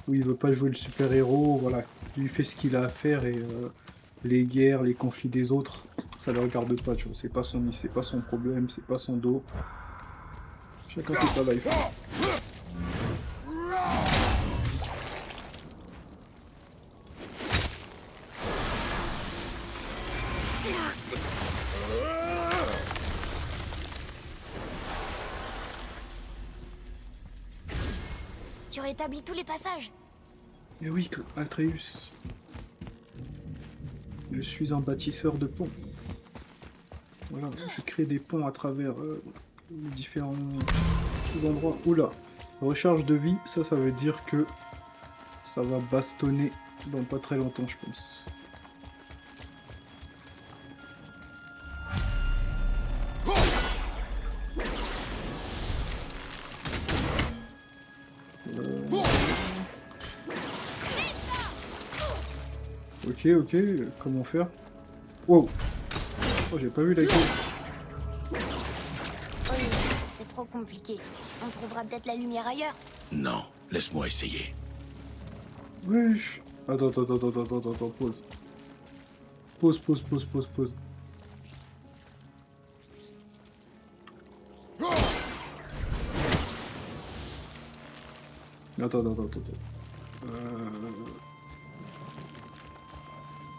Où il veut pas jouer le super-héros, voilà. Il fait ce qu'il a à faire et les guerres, les conflits des autres, ça le regarde pas, tu vois. C'est pas son problème, c'est pas son dos. Chacun fait sa life. Tu rétablis tous les passages. Et oui, Atreus. Je suis un bâtisseur de ponts. Voilà, je crée des ponts à travers les différents endroits. Oula, recharge de vie, ça veut dire que ça va bastonner dans pas très longtemps, je pense. Ok, comment faire? Wow! Oh, j'ai pas vu la gueule. Oh, c'est trop compliqué. On trouvera peut-être la lumière ailleurs. Non, laisse-moi essayer. Wesh! Attends, pause. Pause. Attends.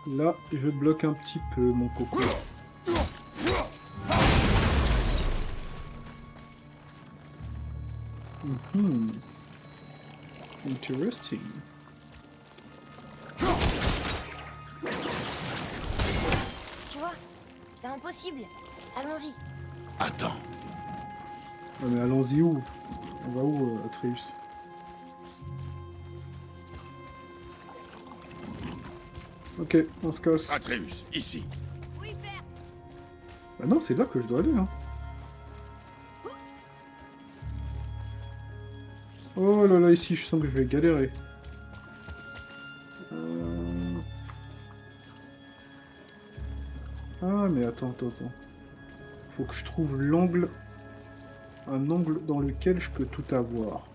Là, je bloque un petit peu mon coco. Interesting. Tu vois, c'est impossible. Allons-y. Attends, Ah mais allons-y où? On va où, Atreus? Ok, on se casse. Atreus, ici. Oui, père. Bah non, c'est là que je dois aller, hein. Oh là là, ici, je sens que je vais galérer. Ah, mais attends. Faut que je trouve l'angle... Un angle dans lequel je peux tout avoir.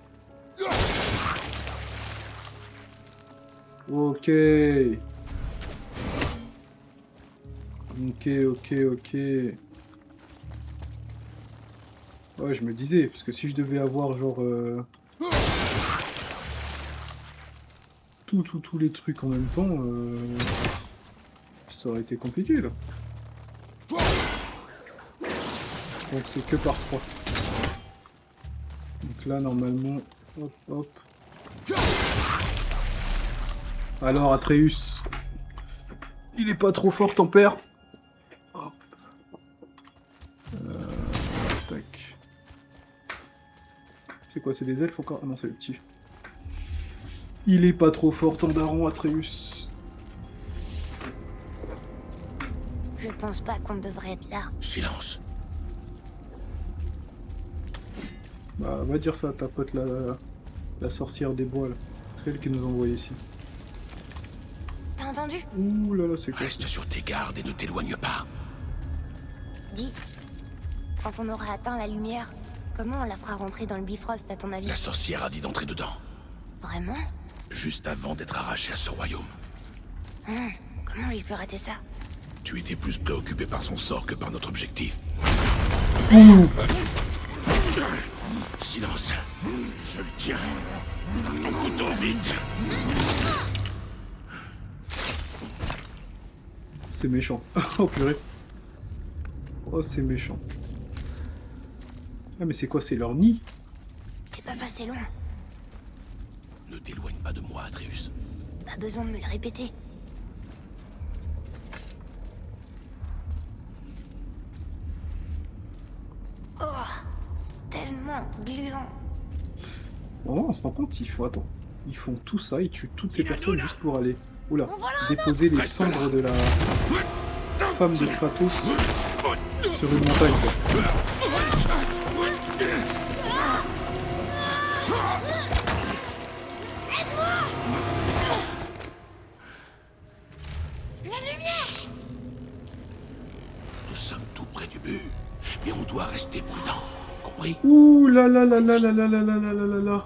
Ok. Ouais, je me disais, parce que si je devais avoir genre... tous les trucs en même temps, ça aurait été compliqué, là. Donc c'est que par 3. Donc là, normalement... Hop. Alors, Atreus. Il est pas trop fort, ton père. Hop. Tac. C'est quoi, c'est des elfes encore? Ah non, c'est le petit. Il est pas trop fort, ton daron, Atreus. Je pense pas qu'on devrait être là. Silence. Bah, va dire ça à ta pote, la sorcière des bois, là. C'est elle qui nous a envoyé ici. T'as entendu? Ouh là là, c'est quoi? Reste sur tes gardes et ne t'éloigne pas. Dis, quand on aura atteint la lumière, comment on la fera rentrer dans le Bifrost, à ton avis? La sorcière a dit d'entrer dedans, Vraiment? juste avant d'être arrachée à ce royaume. Comment j'ai pu rater ça? Tu étais plus préoccupé par son sort que par notre objectif. Silence. Je le tiens. Ton couteau, vite. C'est méchant. Oh purée. Oh, c'est méchant. Ah, mais c'est quoi? C'est leur nid? C'est pas passé loin. Ne t'éloigne pas de moi, Atreus. Pas besoin de me le répéter. Oh, c'est tellement gluant. Vraiment, on se rend compte, ils font tout ça, ils tuent toutes ces personnes juste pour aller... Oula, Voilà déposer les cendres de la femme de Kratos sur une montagne, quoi. Nous sommes tout près du but, mais on doit rester prudent. compris? Ouh là là là là là là là là là là là là.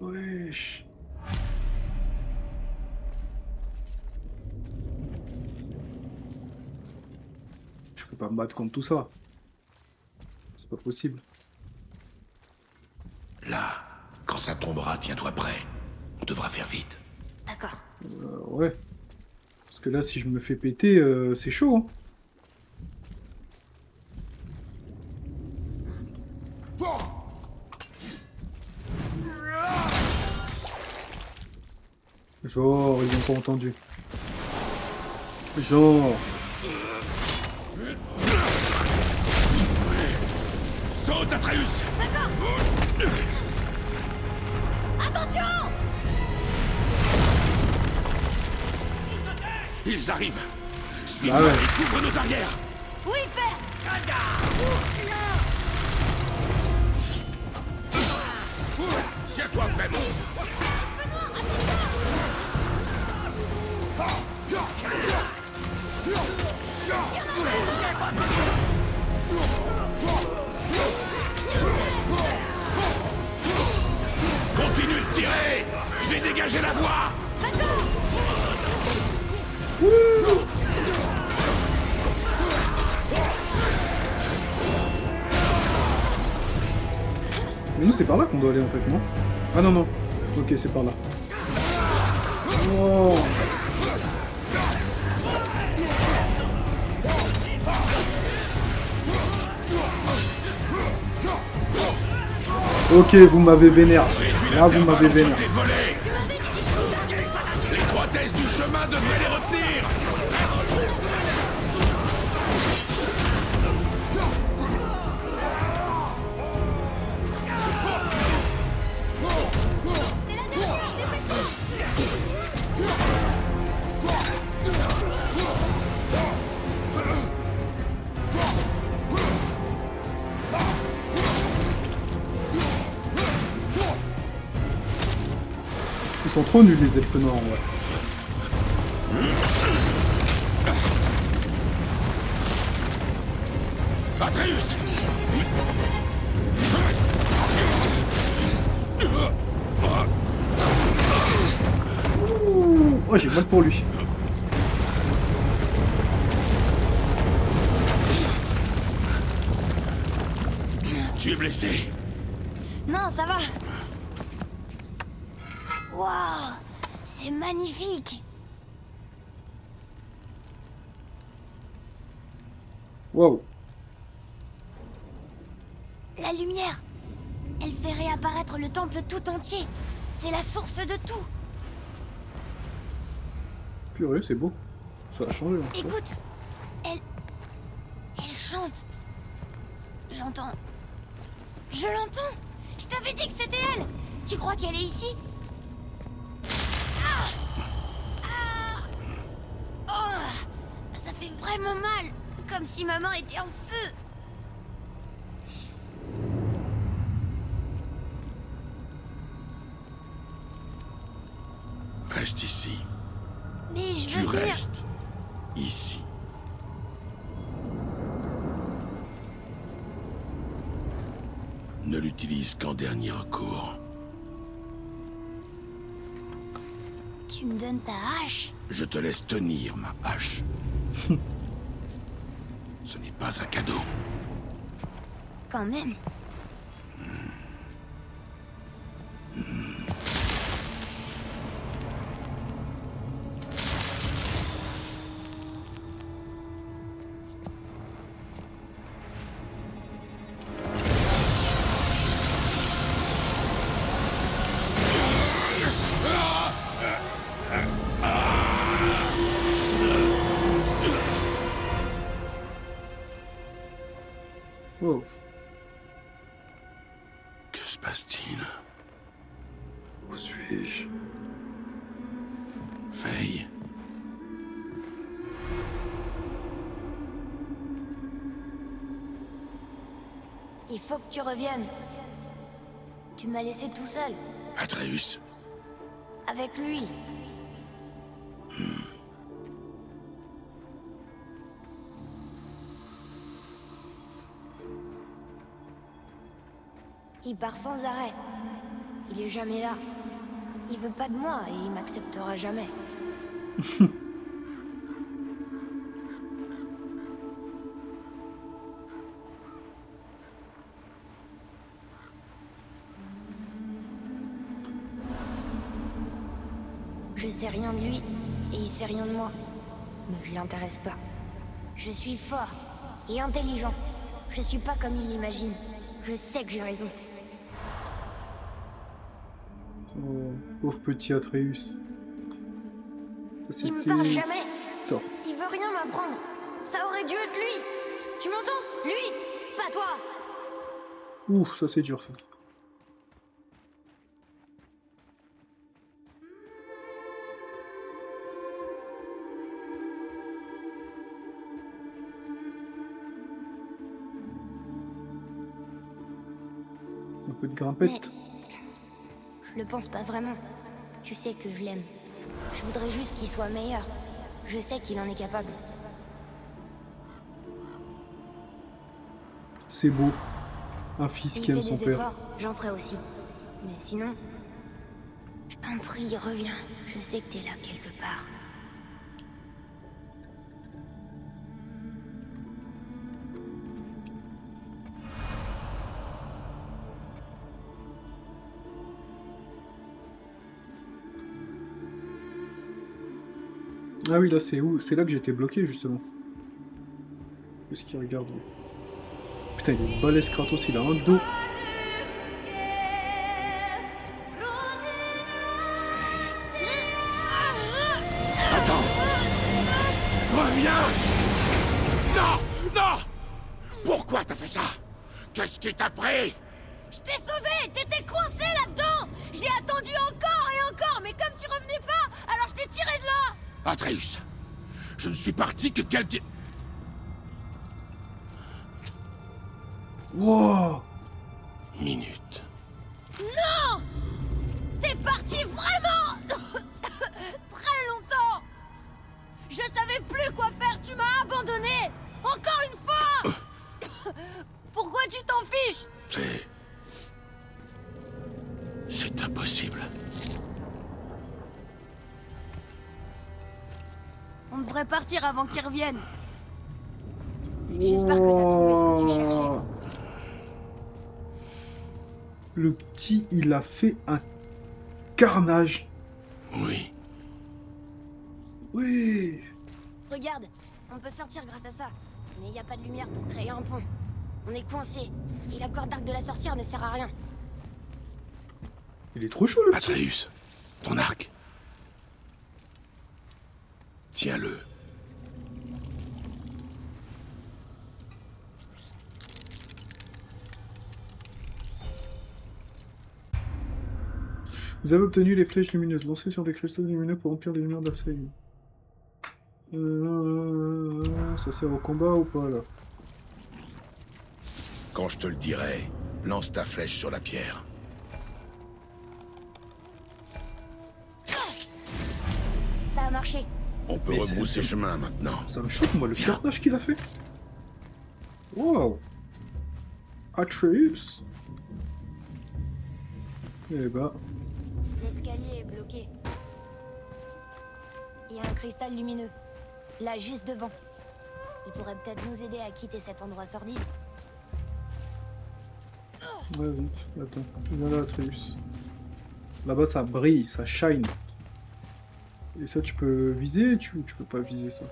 Wesh. Je peux pas me battre contre tout ça. C'est pas possible. Là, quand ça tombera, tiens-toi prêt. On devra faire vite. D'accord. Ouais. Parce que là, si je me fais péter, c'est chaud. Hein. Genre, ils ont pas entendu. Genre. Saute, Atreus! Attention! Ils arrivent! Suis-moi Ah ouais. et couvre nos arrières! Oui, père! Tiens-toi prêt, mon! Continue de tirer! Je vais dégager la voie! Mais nous, c'est par là qu'on doit aller en fait, non? Ah non, non. Ok, c'est par là. Oh. Ok, vous m'avez vénère. Là, vous m'avez vénère. Tes volets. L'étroitesse du chemin devrait les retenir! Ils sont trop nuls, les elfes noirs, en vrai. Atreus! Oh, j'ai mal pour lui. Tu es blessé? Non, ça va. Waouh, c'est magnifique. Waouh. La lumière, elle fait réapparaître le temple tout entier. C'est la source de tout. Purée, c'est beau. Ça a changé. Hein. Écoute, elle chante. J'entends. Je l'entends. Je t'avais dit que c'était elle. Tu crois qu'elle est ici? Oh, ça fait vraiment mal. Comme si ma main était en feu. Reste ici. Mais je Tu veux venir. restes ici. Ne l'utilise qu'en dernier recours. Tu me donnes ta hache? Je te laisse tenir ma hache. Ce n'est pas un cadeau. Quand même. Wow. Que se passe-t-il? Où suis-je? Faye. Il faut que tu reviennes. Tu m'as laissé tout seul. Atreus. Avec lui. Il part sans arrêt. Il est jamais là. Il veut pas de moi et il m'acceptera jamais. Je sais rien de lui et il sait rien de moi. Mais je l'intéresse pas. Je suis fort et intelligent. Je suis pas comme il l'imagine. Je sais que j'ai raison. Oh, pauvre petit Atreus. Ça, Il me parle c'était jamais. tort. Il veut rien m'apprendre. Ça aurait dû être lui. Tu m'entends? Lui, pas toi. Ouf, ça c'est dur ça. Un peu de grimpette. Je le pense pas vraiment. Tu sais que je l'aime. Je voudrais juste qu'il soit meilleur. Je sais qu'il en est capable. C'est beau. Un fils S'il qui aime fait son des père. efforts, j'en ferai aussi. Mais sinon... Je t'en prie, reviens. Je sais que t'es là quelque part. Ah oui, là c'est où? C'est là que j'étais bloqué justement. Qu'est-ce qu'il regarde? Putain, il est balèze Kratos, il a un dos. Attends! Reviens! Non! Non! Pourquoi t'as fait ça? Qu'est-ce qui t'a pris? Je t'ai sauvé. T'étais coincé là-dedans. J'ai attendu encore et encore, mais comme tu revenais pas, alors je t'ai tiré de là. Atreus, je ne suis parti que quelques... Wow! minutes. Non! T'es parti vraiment très longtemps. Je savais plus quoi faire, tu m'as abandonné. Encore une fois. Pourquoi tu t'en fiches? C'est impossible. On devrait partir avant qu'ils reviennent. J'espère que t'as trouvé ce que tu cherchais. Le petit, il a fait un carnage. Oui. Oui. Regarde, on peut sortir grâce à ça. Mais il n'y a pas de lumière pour créer un pont. On est coincé. Et la corde d'arc de la sorcière ne sert à rien. Il est trop chaud le petit. Atreus, ton arc. Tiens-le. Vous avez obtenu les flèches lumineuses. Lancez sur les cristaux lumineux pour remplir les lumières d'Arceus. Ça sert au combat ou pas là? Quand je te le dirai, lance ta flèche sur la pierre. Ça a marché. On peut Mais rebrousser chemin maintenant. Ça me choque moi le Viens. carnage qu'il a fait. Wow. Atreus. Eh bah. L'escalier est bloqué. Il y a un cristal lumineux. Là, juste devant. Il pourrait peut-être nous aider à quitter cet endroit sordide. Ouais, vite. Attends. Viens là, Atreus. Là-bas, ça brille, ça shine. Et ça, tu peux viser, tu peux pas viser ça.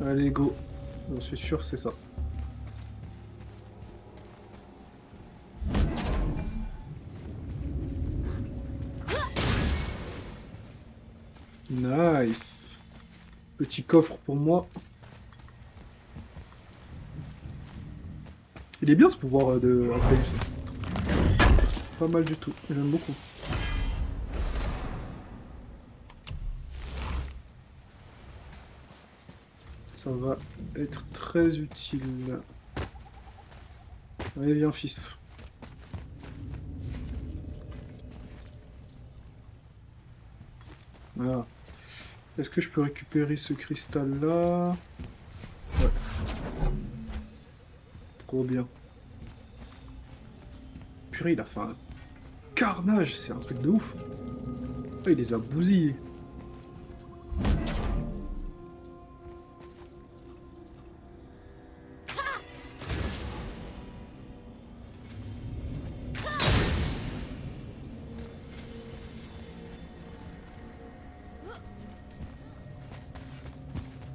Allez, go. Je suis sûr, c'est ça. Nice. Petit coffre pour moi. Il est bien ce pouvoir de Atreus. Pas mal du tout. J'aime beaucoup. Ça va être très utile. Allez, viens, fils. Voilà. Est-ce que je peux récupérer ce cristal-là? Ouais. Trop bien. Purée, il a fait un carnage, c'est un truc de ouf. Ah, il les a bousillés.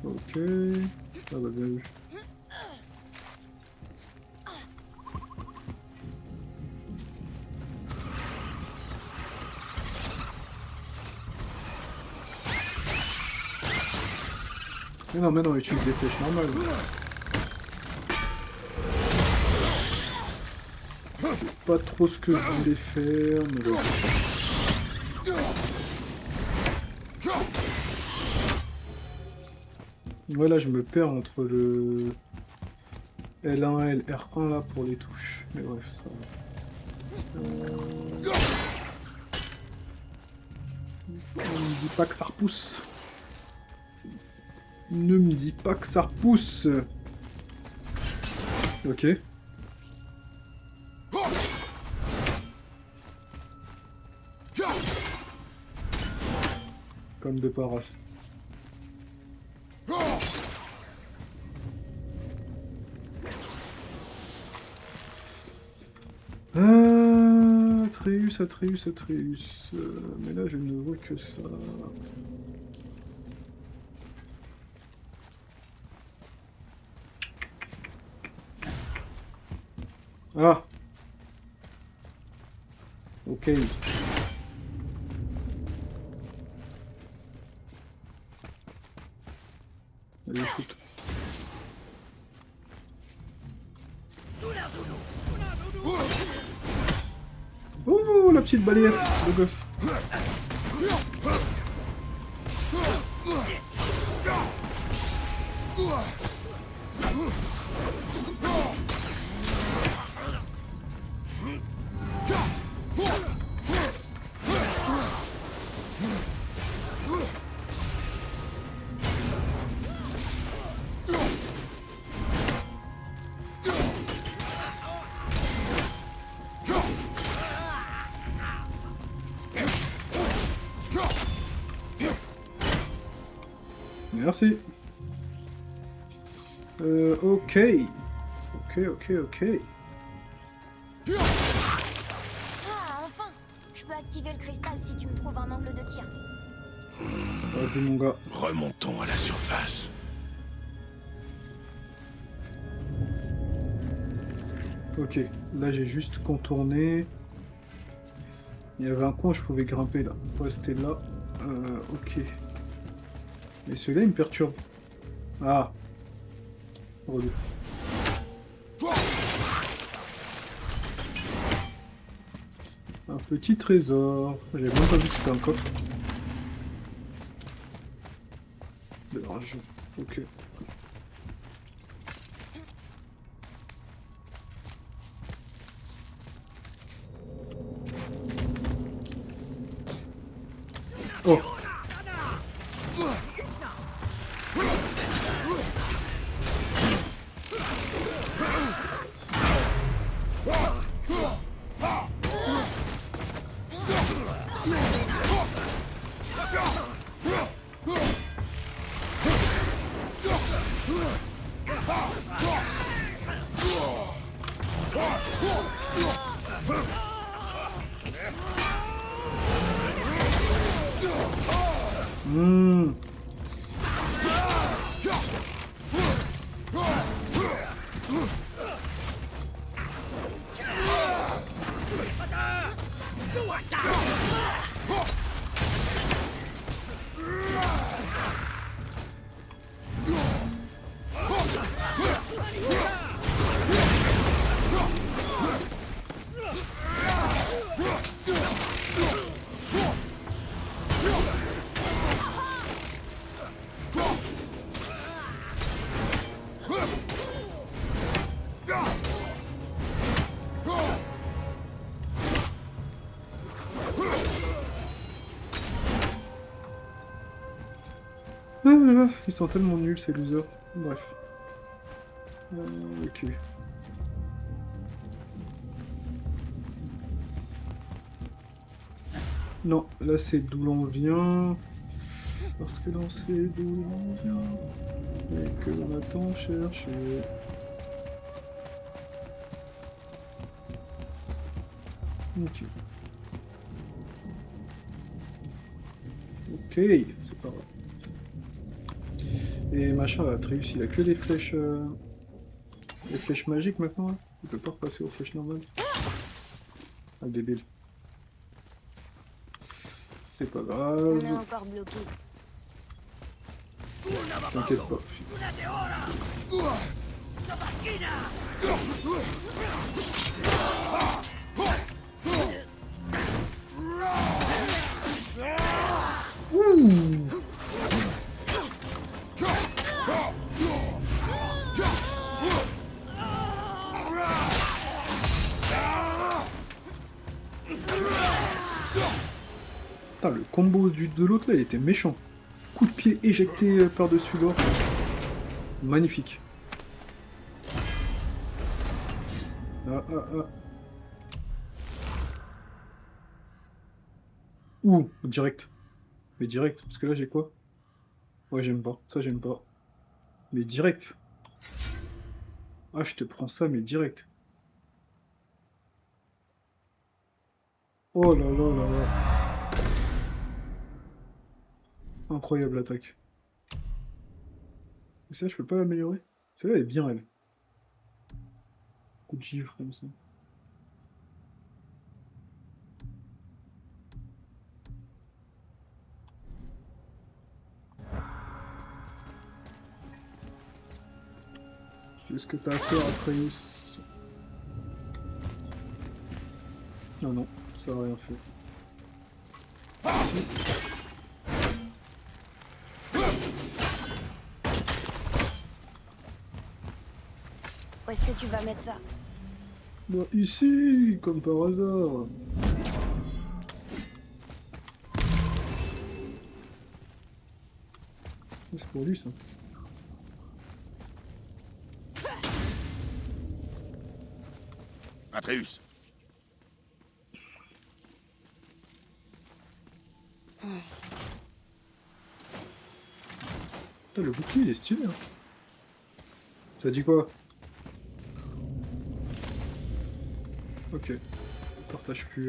Ok. Ah bah bien vu. Mais non, utilise des flèches normales. C'est pas trop ce que je voulais faire, mais bon. Voilà, je me perds entre le L1 et le R1 là pour les touches. Mais bref, ça va. Ne me dis pas que ça repousse. Ne me dis pas que ça repousse. Ok. Comme de paras. Atreus, Atreus, Atreus. Mais là, je ne vois que ça. Ah. Ok. Allez, shoot. Oh, la petite balayette, le gosse. Merci. Ok. Ok. Ah, enfin! Je peux activer le cristal si tu me trouves un angle de tir. Vas-y, mon gars. Remontons à la surface. Ok, là j'ai juste contourné. Il y avait un coin où je pouvais grimper là. Ouais, c'était là. Ok. Mais celui-là il me perturbe. Ah. Relou. Un petit trésor. J'avais même pas vu que c'était un coffre. De l'argent. Ok. Oh. Hmm. Ah là là, ils sont tellement nuls ces losers. Bref. Ok. Non, là c'est d'où l'on vient. Parce que l'on sait d'où l'on vient. Et que l'on a tant cherché. Ok. Ok, c'est pas grave. Et machin, là, Atreus, il a que les flèches magiques maintenant, là. Il peut pas repasser aux flèches normales. Ah, débile. C'est pas On est grave. encore bloqué. T'inquiète pas. Ouh. Putain, le combo de l'autre là, il était méchant. Coup de pied éjecté par-dessus l'or. Magnifique. Ah, ah, ah. Ouh, direct. Mais direct, parce que là j'ai quoi? Ouais, j'aime pas. Ça, j'aime pas. Mais direct. Ah, je te prends ça, mais direct. Oh là là là là. Incroyable attaque. Et ça, je peux pas l'améliorer? Celle-là est bien, elle. Coup de givre comme ça. Qu'est-ce que t'as à faire, Atreus? Non, non, ça a rien fait. Où est-ce que tu vas mettre ça? Bah, ici, comme par hasard. C'est pour lui, ça. Atreus. Putain, le bouclier, il est stylé, hein. Ça dit quoi? Ok. Partage plus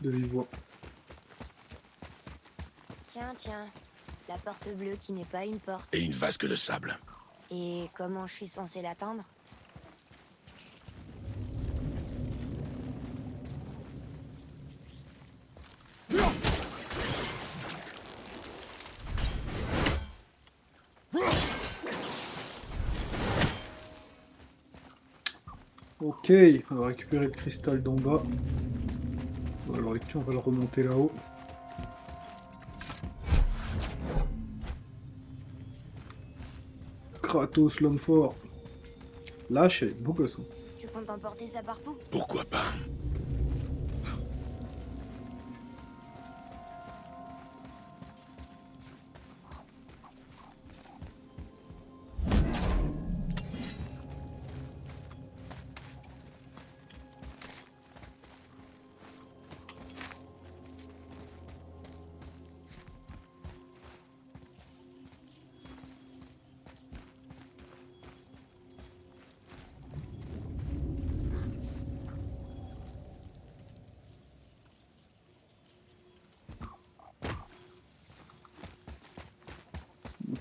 de vive voix. Tiens, tiens. La porte bleue qui n'est pas une porte. Et une vasque de sable. Et comment je suis censée l'atteindre? Ok, on va récupérer le cristal d'en bas. Alors avec lui, on va le remonter là-haut. Kratos, l'homme fort. Lâche, elle est beau gosse. Hein. Tu comptes emporter ça partout? Pourquoi pas?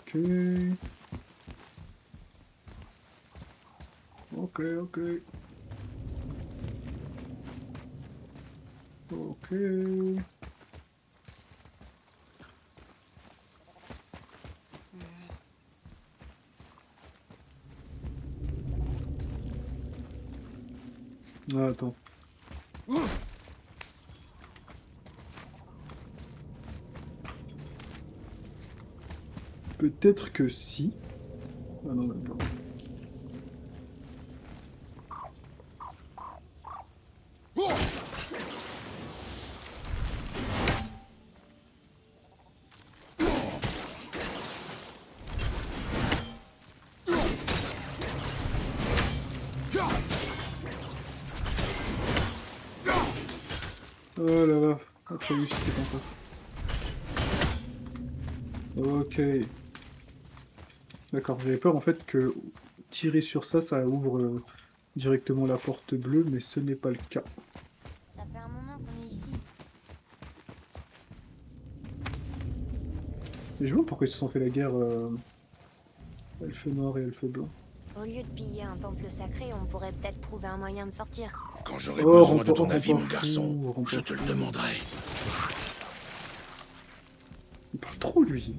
Ok. Ok, ok. Ok. Ah, attends. Peut-être que si. Ah non, d'accord. Oh là là. Atreus, c'est comme ça. Ok. D'accord, j'avais peur en fait que tirer sur ça, ça ouvre directement la porte bleue, mais ce n'est pas le cas. Ça fait un moment qu'on est ici. Mais je me demande pourquoi ils se sont fait la guerre elfe noir et elfe blanc. Au lieu de piller un temple sacré, on pourrait peut-être trouver un moyen de sortir. Quand j'aurai Oh, besoin de ton rends-toi avis, mon fou, garçon, rends-toi je te le fou. demanderai. Il parle trop, lui.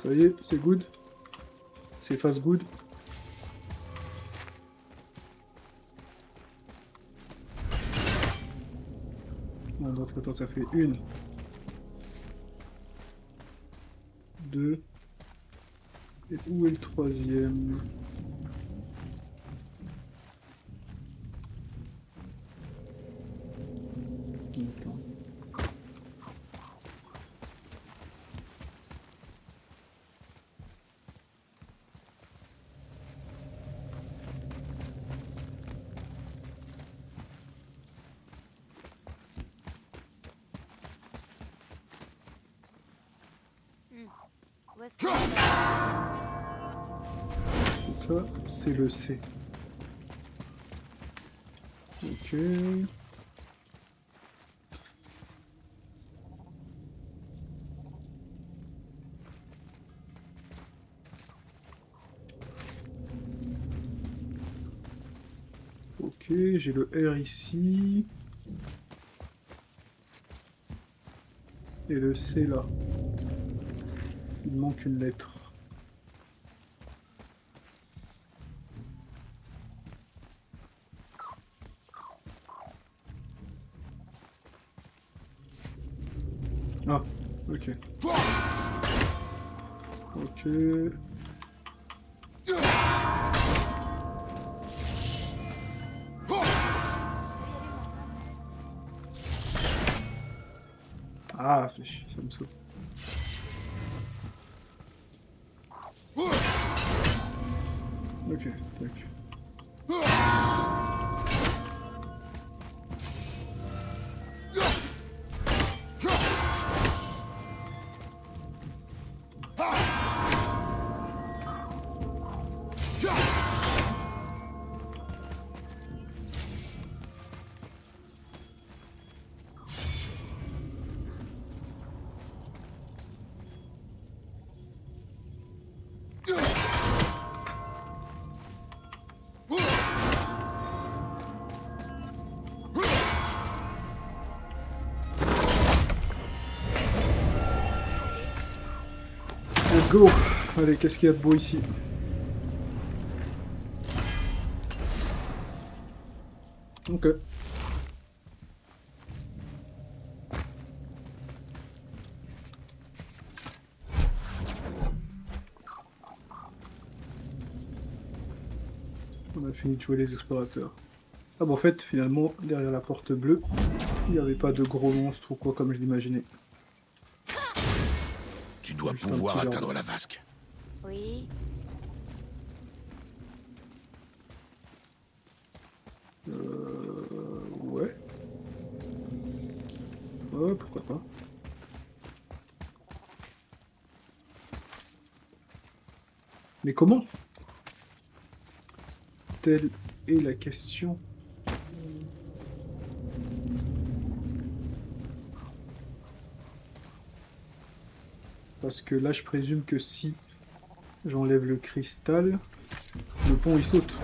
Ça y est, c'est good. C'est fast good. Bon, d'autre temps, ça fait 1, 2. Et où est le troisième? Attends. Où est-ce que... Ça, c'est le C. Ok. Ok, j'ai le R ici. Et le C là. Il manque une lettre. Ah, ok. Ok. Ah, fais chier, ça me saoule. Ok, tac. Let's go. Allez, qu'est-ce qu'il y a de beau ici? Ok. On a fini de jouer les explorateurs. Ah bon, en fait, finalement, derrière la porte bleue, il n'y avait pas de gros monstres ou quoi comme je l'imaginais. Tu dois Juste un pouvoir petit atteindre jardin. la vasque. Oui. Ouais. Ouais, pourquoi pas. Mais comment? Telle est la question. Parce que là, je présume que si j'enlève le cristal, le pont il saute.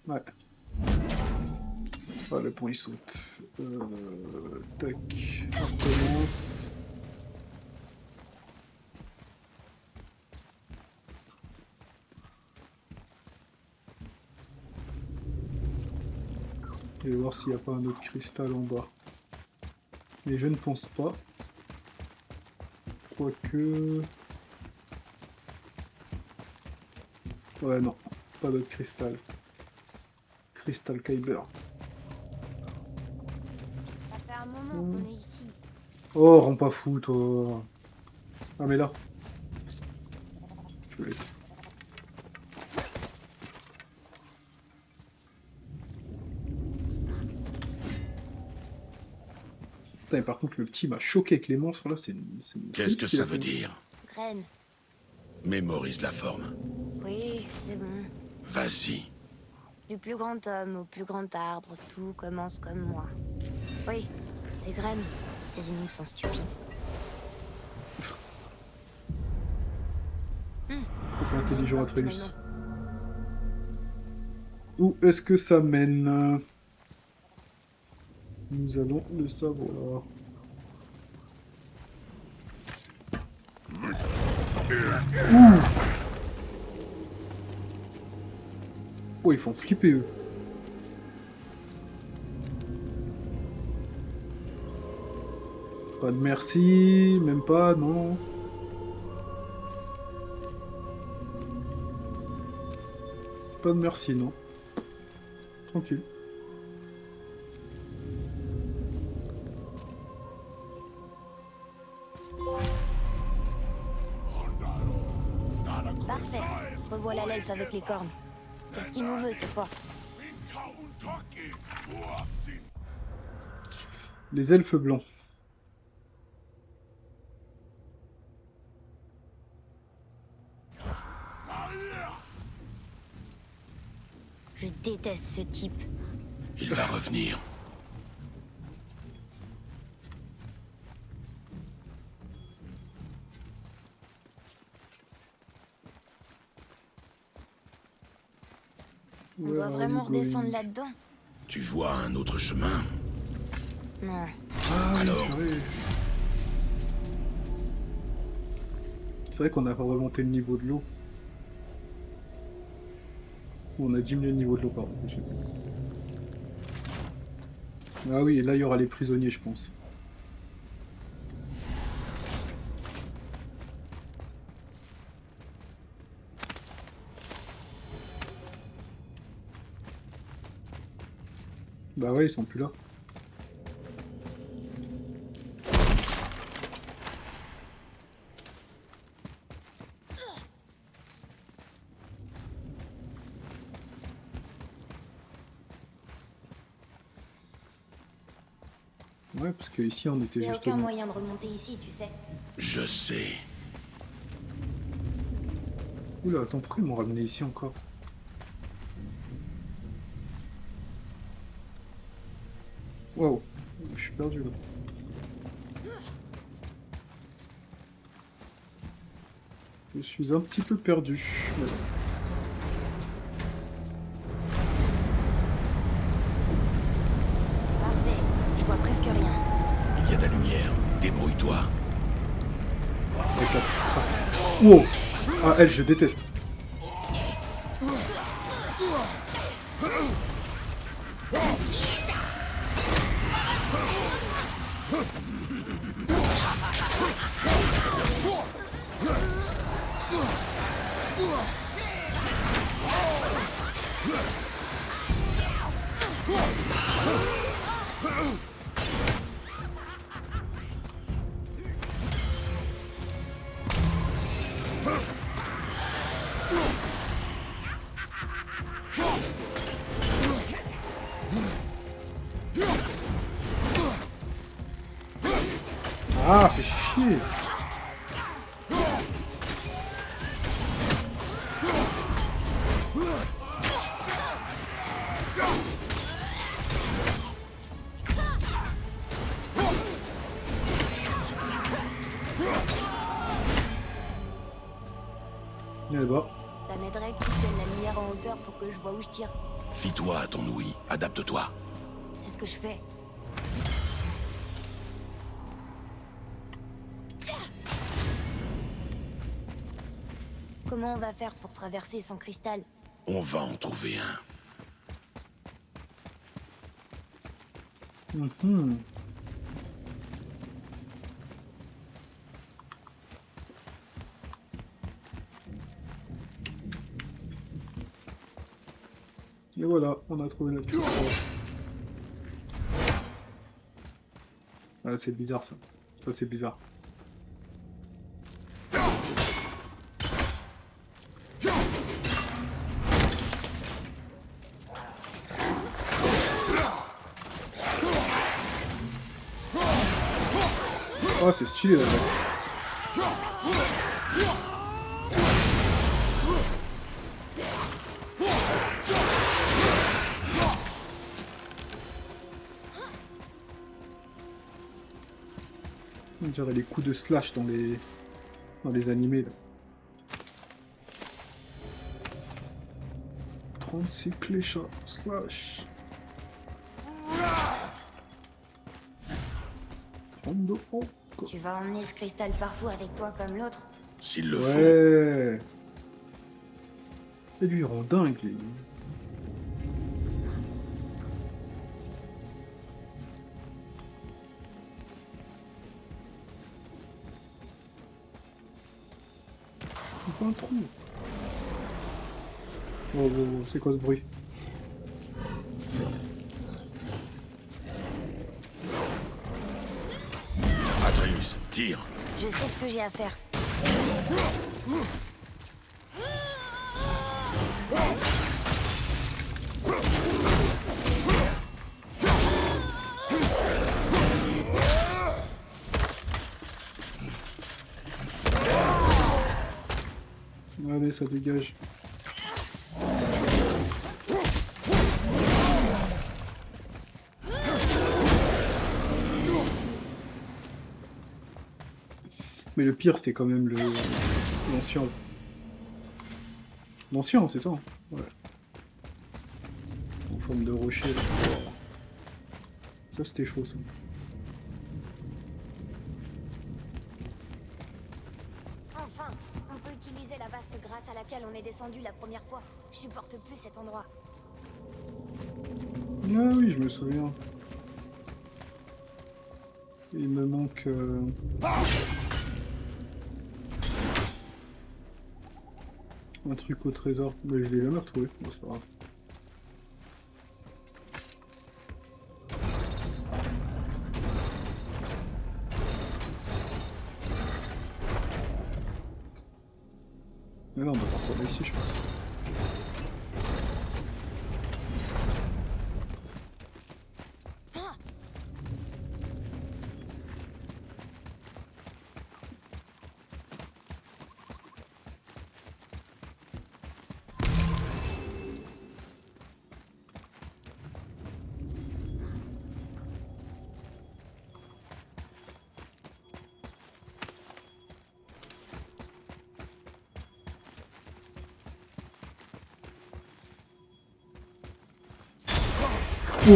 Ouais. Ah, le pont il saute. Tac. On recommence. Et voir s'il n'y a pas un autre cristal en bas. Mais je ne pense pas. Quoique... Ouais, non. Pas d'autre cristal. Crystal Kyber. Ça fait un moment qu'on est ici. Oh, rends pas fou, toi. Ah, mais là. Je vais... Putain, mais par contre, le petit m'a choqué avec les monstres, là, c'est une Qu'est-ce flûte que qu'il a ça veut fait. dire? Graine. Mémorise la forme. Oui, c'est bon. Vas-y. Du plus grand homme au plus grand arbre, tout commence comme moi. Oui, ces graines, ces énigmes sont stupides. Trop intelligent, Atreus. Finalement. Où est-ce que ça mène? Nous allons le savoir. Ouh. Oh, ils font flipper, eux. Pas de merci, même pas, non. Pas de merci, non. Tranquille. Parfait. Revoilà l'elfe avec les cornes. Qu'est-ce qu'il nous veut cette fois? Les elfes blancs. Je déteste ce type. Il va revenir. On doit vraiment redescendre là-dedans? Tu vois un autre chemin? Non. Ah, Alors purée. C'est vrai qu'on n'a pas remonté le niveau de l'eau. On a diminué le niveau de l'eau, pardon. Ah oui, et là il y aura les prisonniers, je pense. Bah ouais, ils sont plus là. Ouais, parce que ici on était Il n'y a aucun justement... moyen de remonter ici, tu sais. Je sais. Oula, attends, pourquoi ils m'ont ramené ici encore? Waouh, je suis perdu là. Je suis un petit peu perdu. Mais... Parfait. Je vois presque rien. Il y a de la lumière. Débrouille-toi. Avec la... Wow. Ah, elle, je déteste. Ah, fais chier. Eh bah, Ça m'aiderait que tu tiennes la lumière en hauteur pour que je vois où je tire. Fie-toi à ton ouïe. Adapte-toi. C'est ce que je fais. Comment on va faire pour traverser sans cristal? On va en trouver un. mhm. Et voilà, on a trouvé notre tour. Ah, c'est bizarre ça. Ça, c'est bizarre. Oh, c'est stylé là-bas. On dirait les coups de slash dans les animés là. 36 clés slash. 32 francs. Tu vas emmener ce cristal partout avec toi comme l'autre? S'il le faut. Ouais. Et lui, il rend dingue, lui. Il fait un trou. Oh, oh, oh, c'est quoi ce bruit? Atreus, tire. Je sais ce que j'ai à faire. Allez, ça dégage. Mais le pire, c'était quand même l'ancien. L'ancien, c'est ça? Ouais. En forme de rocher. Là. Ça, c'était chaud, ça. Enfin, on peut utiliser la vasque grâce à laquelle on est descendu la première fois. Je supporte plus cet endroit. Ah oui, je me souviens. Il me manque... un truc au trésor. Mais je l'ai jamais retrouvé. Bon, c'est pas grave. Mais non, on va pas retourner ici, je pense. Oh!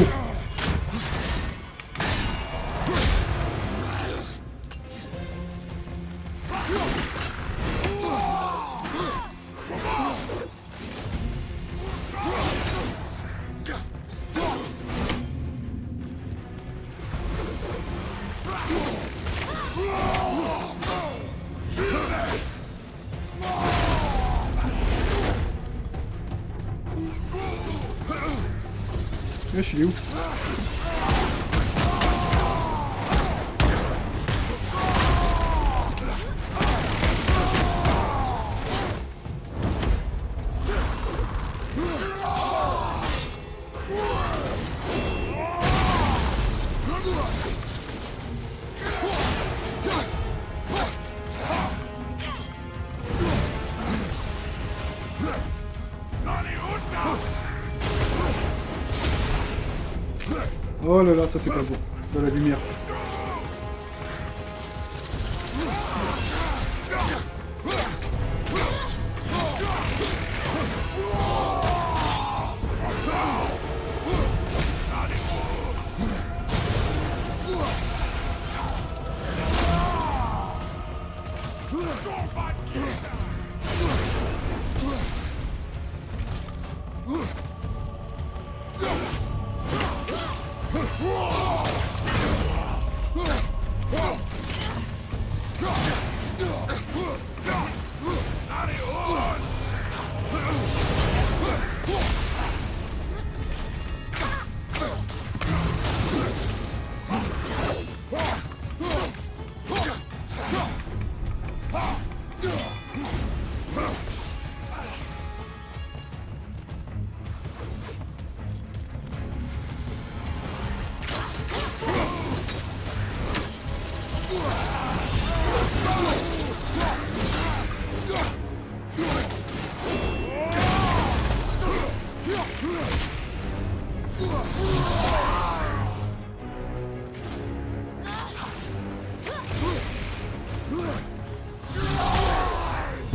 Wesh, il est où? Oh là là, ça c'est pas beau. Dans la lumière.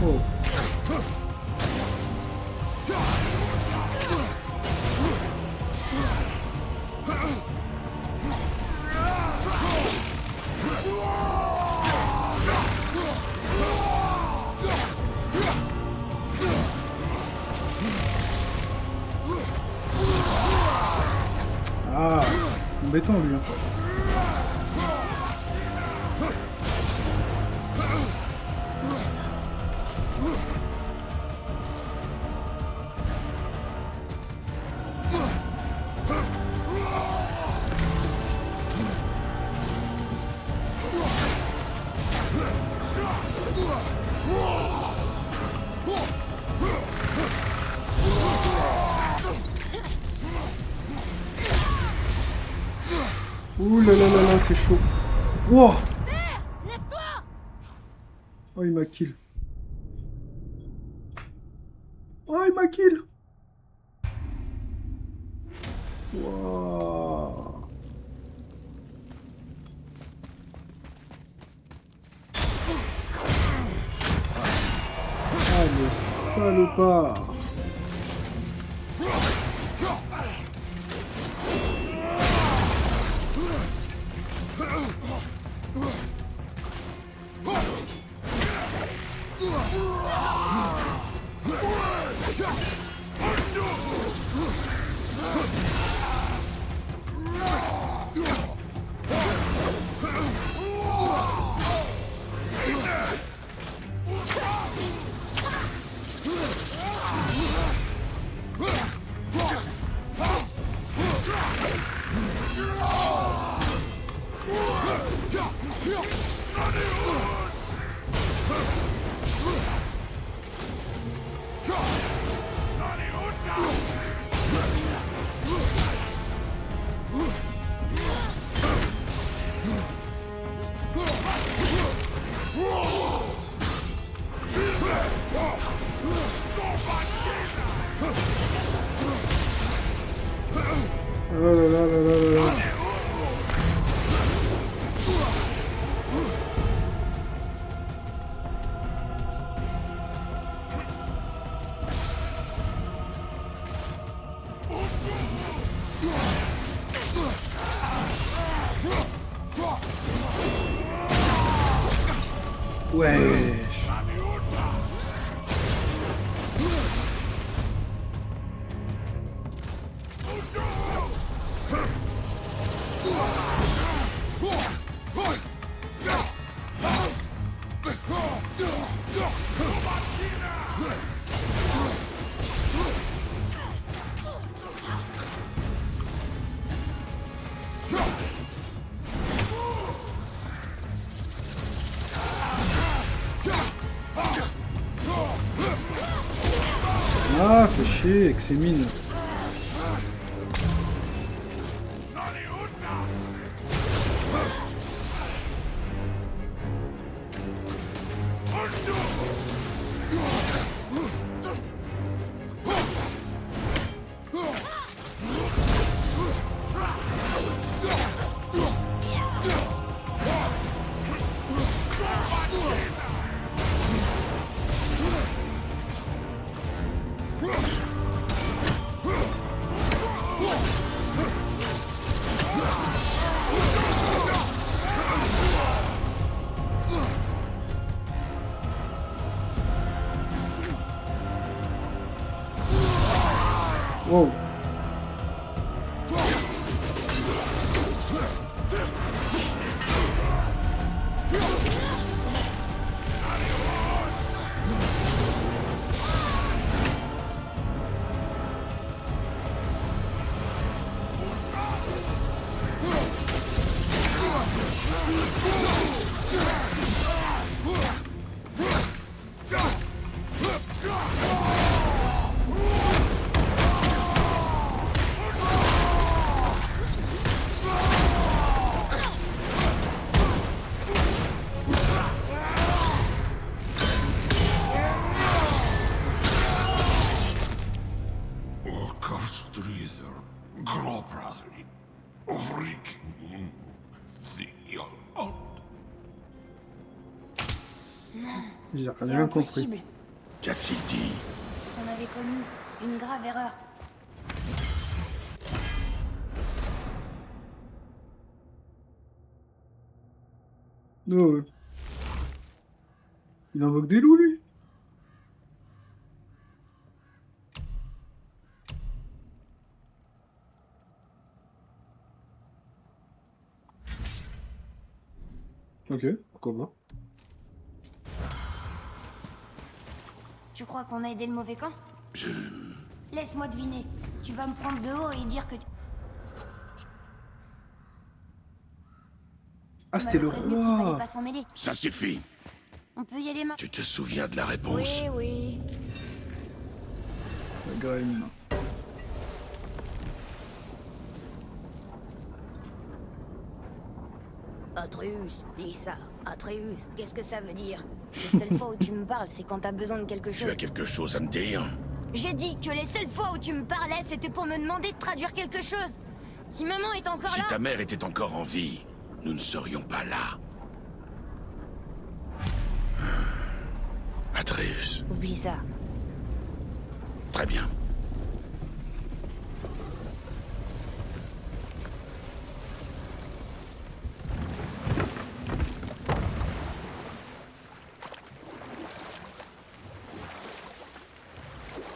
Oh. Ah, embêtant lui. Hein. Ouh là là là là, c'est chaud. Wow. Lève-toi! Oh, il m'a kill. Oh, il m'a kill. Wow. Ah, le salopard. Oh là là là là là là. Wesh. Ah, fait chier avec ses mines. Wow. Drider, Gropradri, Vrikin, Theod. J'ai C'est rien compris. impossible. Qu'a-t-il dit? On avait commis une grave erreur. Oh, ouais. Il invoque des loups, lui. Ok, pourquoi pas. Tu crois qu'on a aidé le mauvais camp? Je... Laisse-moi deviner. Tu vas me prendre de haut et dire que tu Ah, c'était le m'avais prévenu qu'il fallait roi. pas s'en mêler. Ça suffit. On peut y aller maintenant. Tu te souviens de la réponse? Oui, oui. La graine. Atreus, Lisa, Atreus, qu'est-ce que ça veut dire? Les seules fois où tu me parles, c'est quand t'as besoin de quelque Tu chose. as quelque chose à me dire? J'ai dit que les seules fois où tu me parlais, c'était pour me demander de traduire quelque chose. Si maman est encore Si là... ta mère était encore en vie, nous ne serions pas là. Atreus. Oublie ça. Très bien.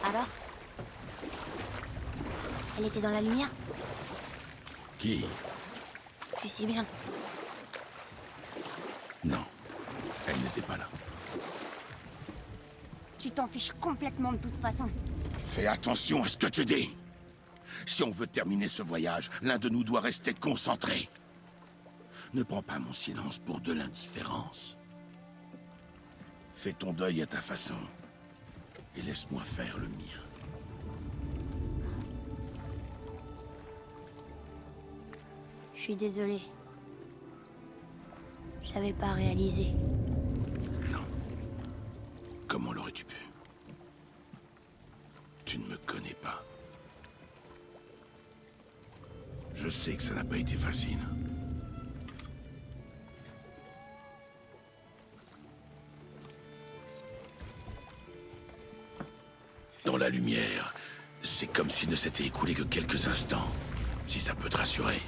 Alors? Elle était dans la lumière? Qui? Tu sais bien. Non. Elle n'était pas là. Tu t'en fiches complètement de toute façon. Fais attention à ce que tu dis. Si on veut terminer ce voyage, l'un de nous doit rester concentré. Ne prends pas mon silence pour de l'indifférence. Fais ton deuil à ta façon. Et laisse-moi faire le mien. Je suis désolée. J'avais pas réalisé. Non. Comment l'aurais-tu pu? Tu ne me connais pas. Je sais que ça n'a pas été facile. Dans la lumière, c'est comme s'il ne s'était écoulé que quelques instants. Si ça peut te rassurer.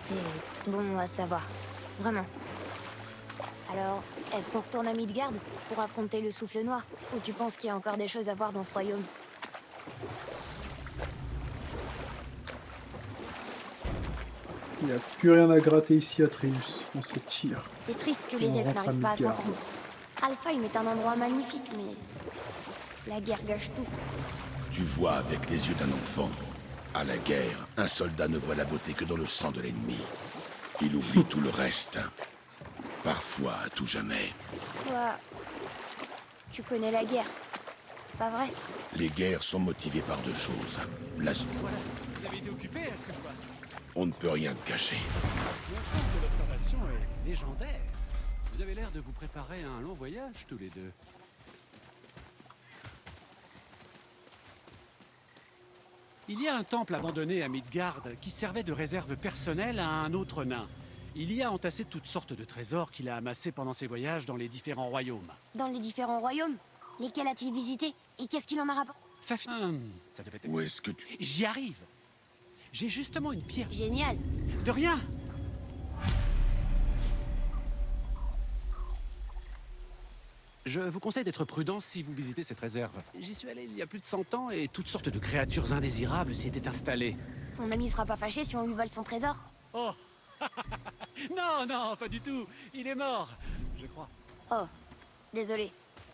C'est bon à savoir. Vraiment. Alors, est-ce qu'on retourne à Midgard pour affronter le souffle noir? Ou tu penses qu'il y a encore des choses à voir dans ce royaume? Il n'y a plus rien à gratter ici, Atreus. On se tire. C'est triste que les On elfes rentre à n'arrivent pas à Midgard. s'entendre. Alfheim est un endroit magnifique, mais... la guerre gâche tout. Tu vois avec les yeux d'un enfant. À la guerre, un soldat ne voit la beauté que dans le sang de l'ennemi. Il oublie tout le reste. Parfois, à tout jamais. Toi... tu connais la guerre. Pas vrai? Les guerres sont motivées par deux choses. La... Voilà, vous avez été occupé, est-ce que je vois? On ne peut rien te cacher. Mon sens de l'observation est légendaire. Vous avez l'air de vous préparer à un long voyage, tous les deux. Il y a un temple abandonné à Midgard qui servait de réserve personnelle à un autre nain. Il y a entassé toutes sortes de trésors qu'il a amassés pendant ses voyages dans les différents royaumes. Dans les différents royaumes? Lesquels a-t-il visité? Et qu'est-ce qu'il en a rapporté? Ça devait être... Où est-ce que tu... J'y arrive. J'ai justement une pierre. Génial. De rien. Je vous conseille d'être prudent si vous visitez cette réserve. J'y suis allé il y a plus de 100 ans et toutes sortes de créatures indésirables s'y étaient installées. Ton ami sera pas fâché si on lui vole son trésor? Oh non, non, pas du tout. Il est mort, je crois. Oh, désolé.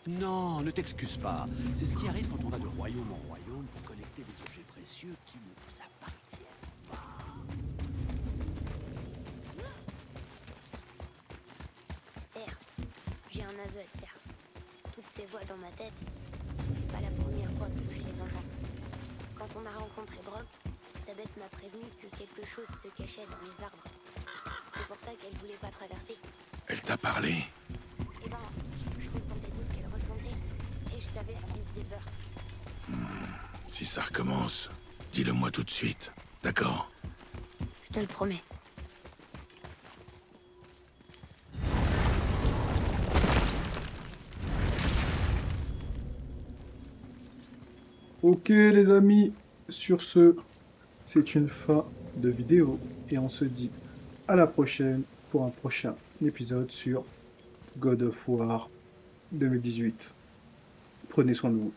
Non, ne t'excuse pas. C'est ce qui arrive quand on va de royaume en royaume pour collecter des objets précieux qui ne nous appartiennent pas. Père, j'ai un aveu à te faire. Toutes ces voix dans ma tête, c'est pas la première fois que je les entends. Quand on a rencontré Brok, sa bête m'a prévenu que quelque chose se cachait dans les arbres. C'est pour ça qu'elle voulait pas traverser. Elle t'a parlé? Eh ben, je ressentais tout ce qu'elle ressentait, et je savais ce qui me faisait peur. Si ça recommence, Dis-le-moi tout de suite, d'accord? Je te le promets. Ok les amis, sur ce, c'est une fin de vidéo et on se dit à la prochaine pour un prochain épisode sur God of War 2018. Prenez soin de vous.